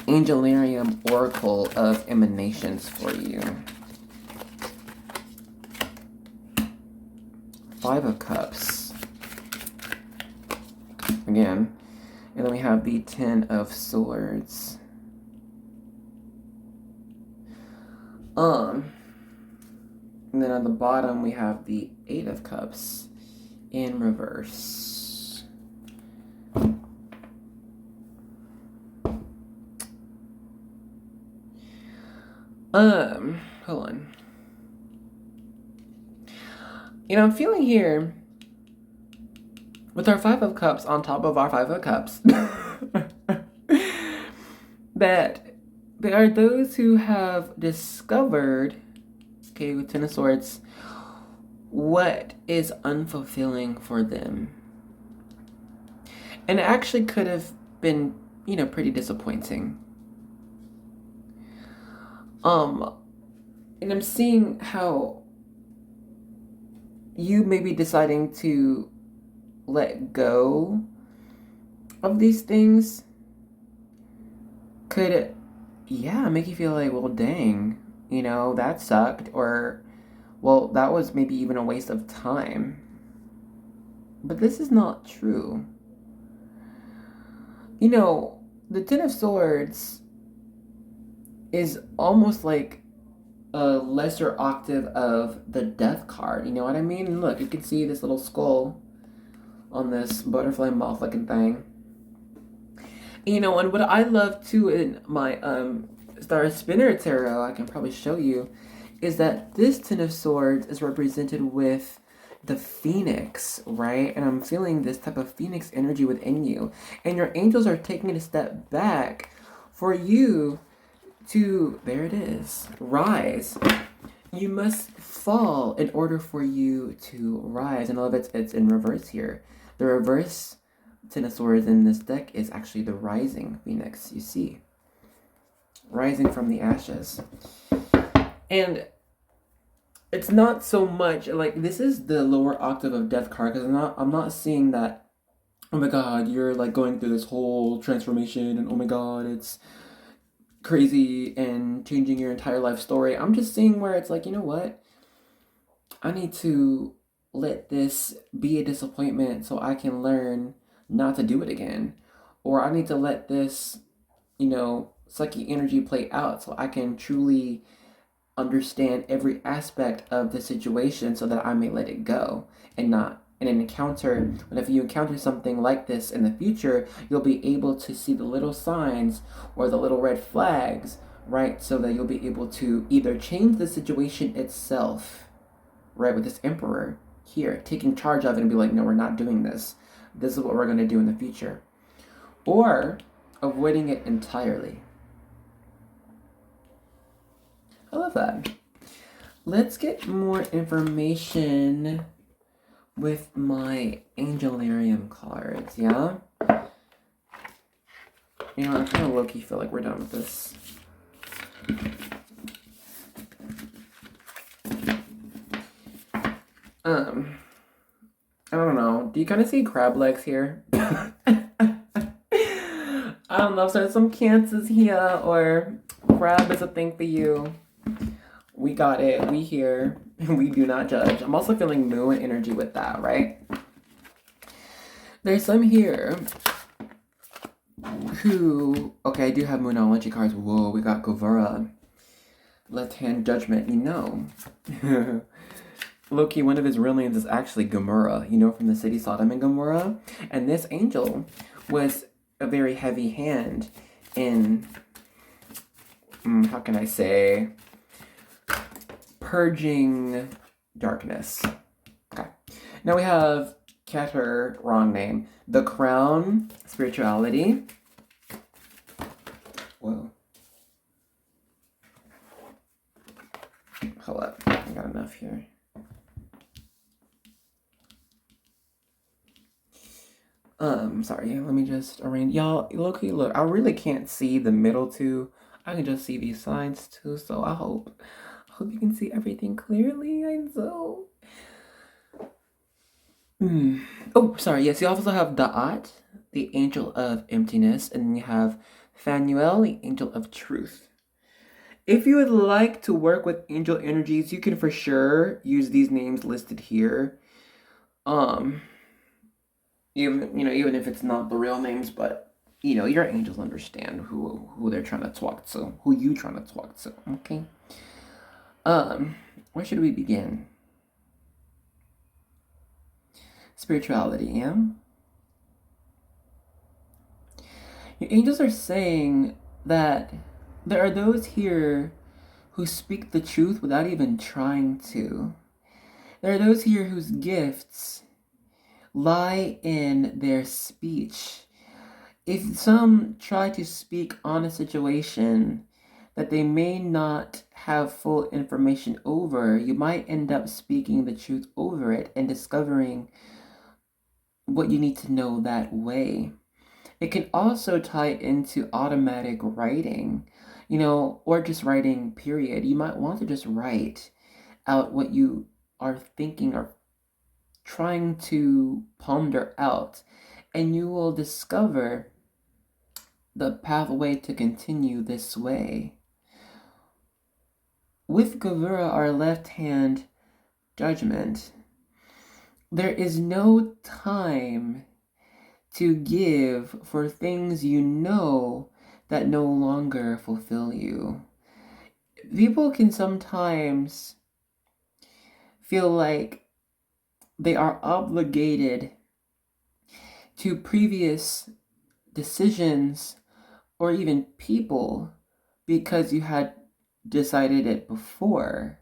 Angelarium Oracle of Emanations for you. 5 of Cups. Again. And then we have the 10 of Swords. And then on the bottom we have the 8 of Cups in reverse. Hold on. I'm feeling here with our 5 of Cups on top of our 5 of Cups that there are those who have discovered, okay, with 10 of Swords, what is unfulfilling for them. And it actually could have been, pretty disappointing. And I'm seeing how you may be deciding to let go of these things could, make you feel like, well, dang, that sucked, or, well, that was maybe even a waste of time. But this is not true. The 10 of Swords is almost like a lesser octave of the Death card. You know what I mean? Look, you can see this little skull on this butterfly moth looking thing. And what I love too in my Star Spinner Tarot, I can probably show you, is that this 10 of Swords is represented with the Phoenix, right? And I'm feeling this type of Phoenix energy within you. And your angels are taking a step back for you to, there it is, rise. You must fall in order for you to rise. And all of it's in reverse here. The reverse 10 of Swords in this deck is actually the rising Phoenix, you see. Rising from the ashes. And it's not so much like, this is the lower octave of Death card, because I'm not seeing that, oh my god, you're like going through this whole transformation and oh my god, it's crazy and changing your entire life story. I'm just seeing where it's like, you know what? I need to let this be a disappointment so I can learn not to do it again. Or I need to let this, sucky energy play out so I can truly understand every aspect of the situation so that I may let it go and not in an encounter. But if you encounter something like this in the future, you'll be able to see the little signs or the little red flags, right? So that you'll be able to either change the situation itself, right? With this Emperor here, taking charge of it and be like, no, we're not doing this. This is what we're going to do in the future. Or avoiding it entirely. I love that. Let's get more information with my Angelarium cards, yeah? I kind of low-key feel like we're done with this. I don't know. Do you kind of see crab legs here? I don't know if there's some cancers here, or crab is a thing for you. We got it. We here. We do not judge. I'm also feeling moon energy with that, right? There's some here who... Okay, I do have moonology cards. Whoa, we got Govura. Left-hand judgment, you know. Low-key, one of his real names is actually Gomorrah, you know, from the city Sodom and Gomorrah. And this angel was a very heavy hand in, how can I say, purging darkness. Okay. Now we have Keter, wrong name. The Crown, spirituality. Whoa. Hold up, I got enough here. Sorry, let me just arrange. Y'all, look, I really can't see the middle two. I can just see these sides too, so I hope you can see everything clearly. Oh, sorry, yes, you also have Da'at, the angel of emptiness, and then you have Phanuel, the angel of truth. If you would like to work with angel energies, you can for sure use these names listed here. Even if it's not the real names, but your angels understand who they're trying to talk to, who you trying to talk to. Okay. Where should we begin? Spirituality, yeah. Your angels are saying that there are those here who speak the truth without even trying to. There are those here whose gifts lie in their speech. If some try to speak on a situation that they may not have full information over, you might end up speaking the truth over it and discovering what you need to know that way. It can also tie into automatic writing, or just writing, period. You might want to just write out what you are thinking or trying to ponder out, and you will discover the pathway to continue this way. With Gavura, our left hand judgment, there is no time to give for things you know that no longer fulfill you. People can sometimes feel like they are obligated to previous decisions or even people because you had decided it before.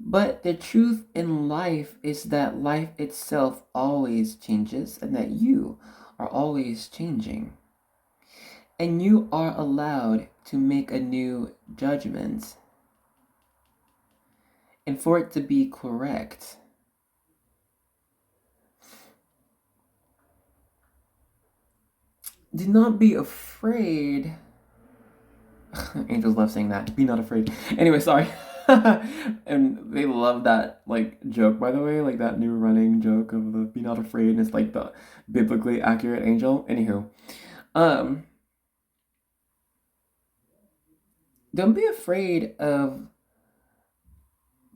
But the truth in life is that life itself always changes and that you are always changing. And you are allowed to make a new judgment. And for it to be correct, do not be afraid. Angels love saying that. Be not afraid. Anyway, sorry. And they love that joke, by the way, that new running joke of the be not afraid, and it's the biblically accurate angel. Anywho, don't be afraid of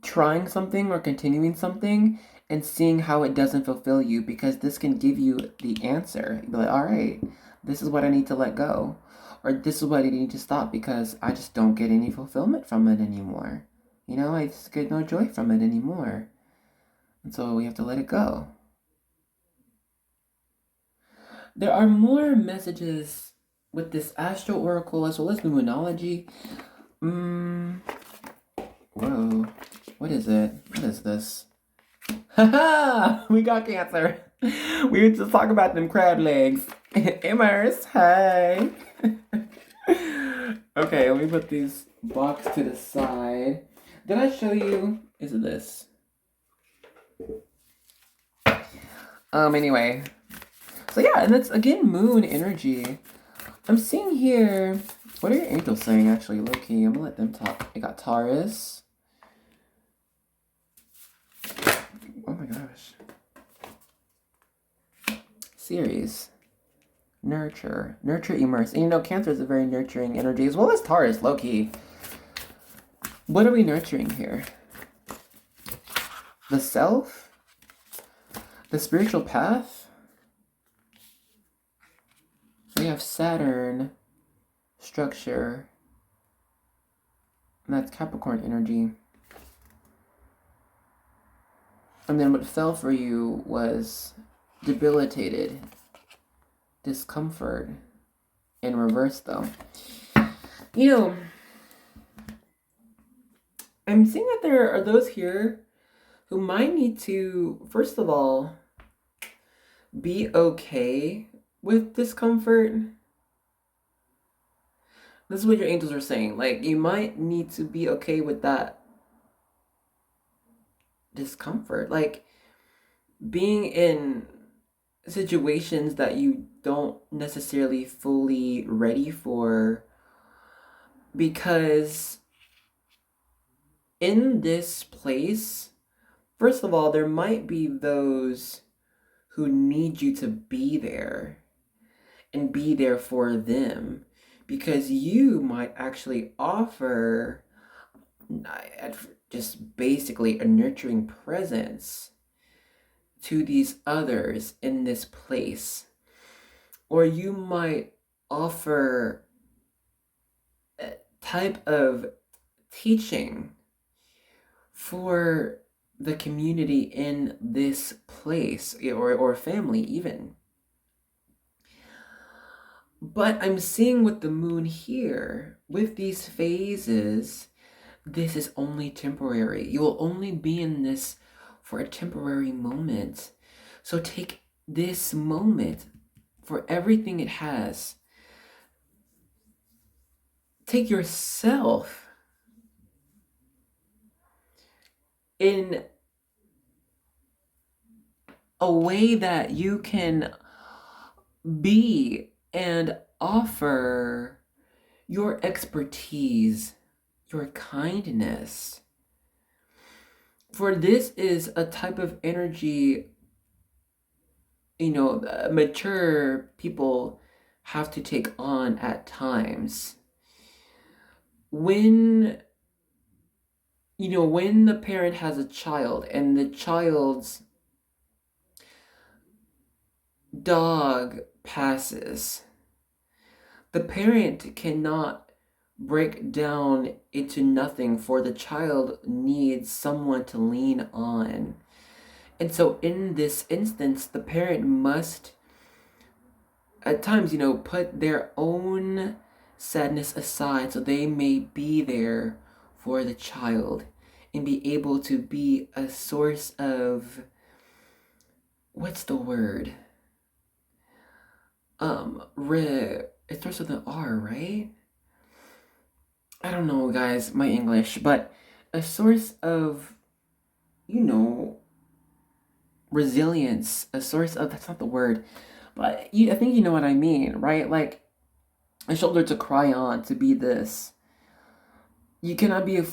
trying something or continuing something and seeing how it doesn't fulfill you, because this can give you the answer. You'll be like, all right, this is what I need to let go, or this is what I need to stop because I just don't get any fulfillment from it anymore. I just get no joy from it anymore. And so we have to let it go. There are more messages with this astral oracle as well as numerology. Whoa. What is it? What is this? Haha! We got Cancer. We were just talking about them crab legs. Immers, hey! Okay, let me put these blocks to the side. Did I show you? Is it this? Anyway. So yeah, and that's again moon energy. I'm seeing here. What are your angels saying actually? Low key. I'm gonna let them talk. I got Taurus. Oh my gosh. Series. Nurture. Nurture, immerse. And you know, Cancer is a very nurturing energy, as well as Taurus, low-key. What are we nurturing here? The self? The spiritual path? We have Saturn, structure, and that's Capricorn energy. And then what fell for you was debilitated, discomfort, in reverse though. You know, I'm seeing that there are those here who might need to, first of all, be okay with discomfort. This is what your angels are saying. Like, you might need to be okay with that discomfort. Like, being in situations that you don't necessarily fully ready for, because in this place, first of all, there might be those who need you to be there and be there for them, because you might actually offer just basically a nurturing presence to these others in this place. Or you might offer a type of teaching for the community in this place, or family even. But I'm seeing with the moon here, with these phases, this is only temporary. You will only be in this for a temporary moment. So take this moment for everything it has. Take yourself in a way that you can be and offer your expertise, your kindness. For this is a type of energy, you know, mature people have to take on at times. When, you know, when the parent has a child and the child's dog passes, the parent cannot break down into nothing, for the child needs someone to lean on. And so in this instance, the parent must at times, you know, put their own sadness aside so they may be there for the child and be able to be a source of, what's the word? It starts with an R, right? I don't know, guys, my English, but a source of, you know, resilience, a source of, that's not the word, but I think you know what I mean, right? Like, a shoulder to cry on, to be this. You cannot be a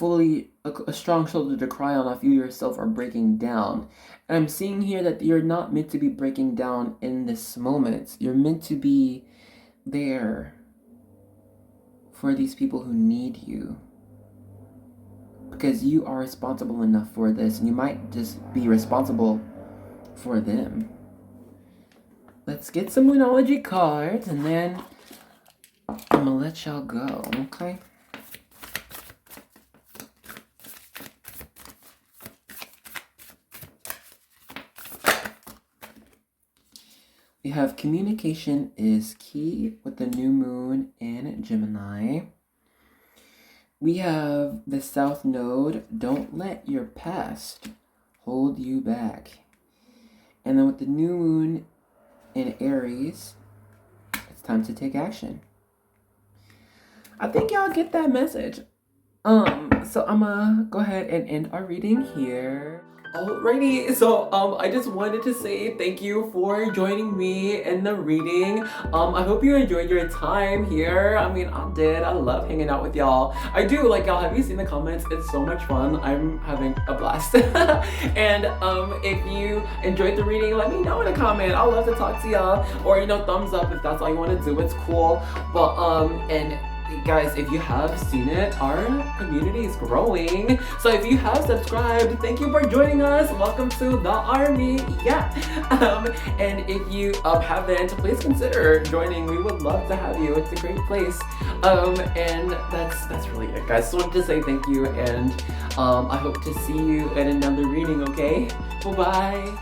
strong shoulder to cry on if you yourself are breaking down. And I'm seeing here that you're not meant to be breaking down in this moment. You're meant to be there for these people who need you, because you are responsible enough for this, and you might just be responsible for them. Let's get some Moonology cards, and then I'm gonna let y'all go, okay? We have communication is key with the new moon in Gemini. We have the South Node, don't let your past hold you back. And then with the new moon in Aries, it's time to take action. I think y'all get that message. So I'm gonna go ahead and end our reading here. Alrighty, so I just wanted to say thank you for joining me in the reading. I hope you enjoyed your time here. I mean, I did. I love hanging out with y'all. I do. Like, y'all, have you seen the comments? It's so much fun. I'm having a blast. And if you enjoyed the reading, let me know in a comment. I'd love to talk to y'all. Or, you know, thumbs up if that's all you want to do. It's cool. But and guys, if you have seen it, our community is growing. So if you have subscribed, thank you for joining us. Welcome to the army. Yeah. And if you haven't, please consider joining. We would love to have you. It's a great place. And that's really it, guys. So I wanted to say thank you, and I hope to see you in another reading. Okay. Bye bye.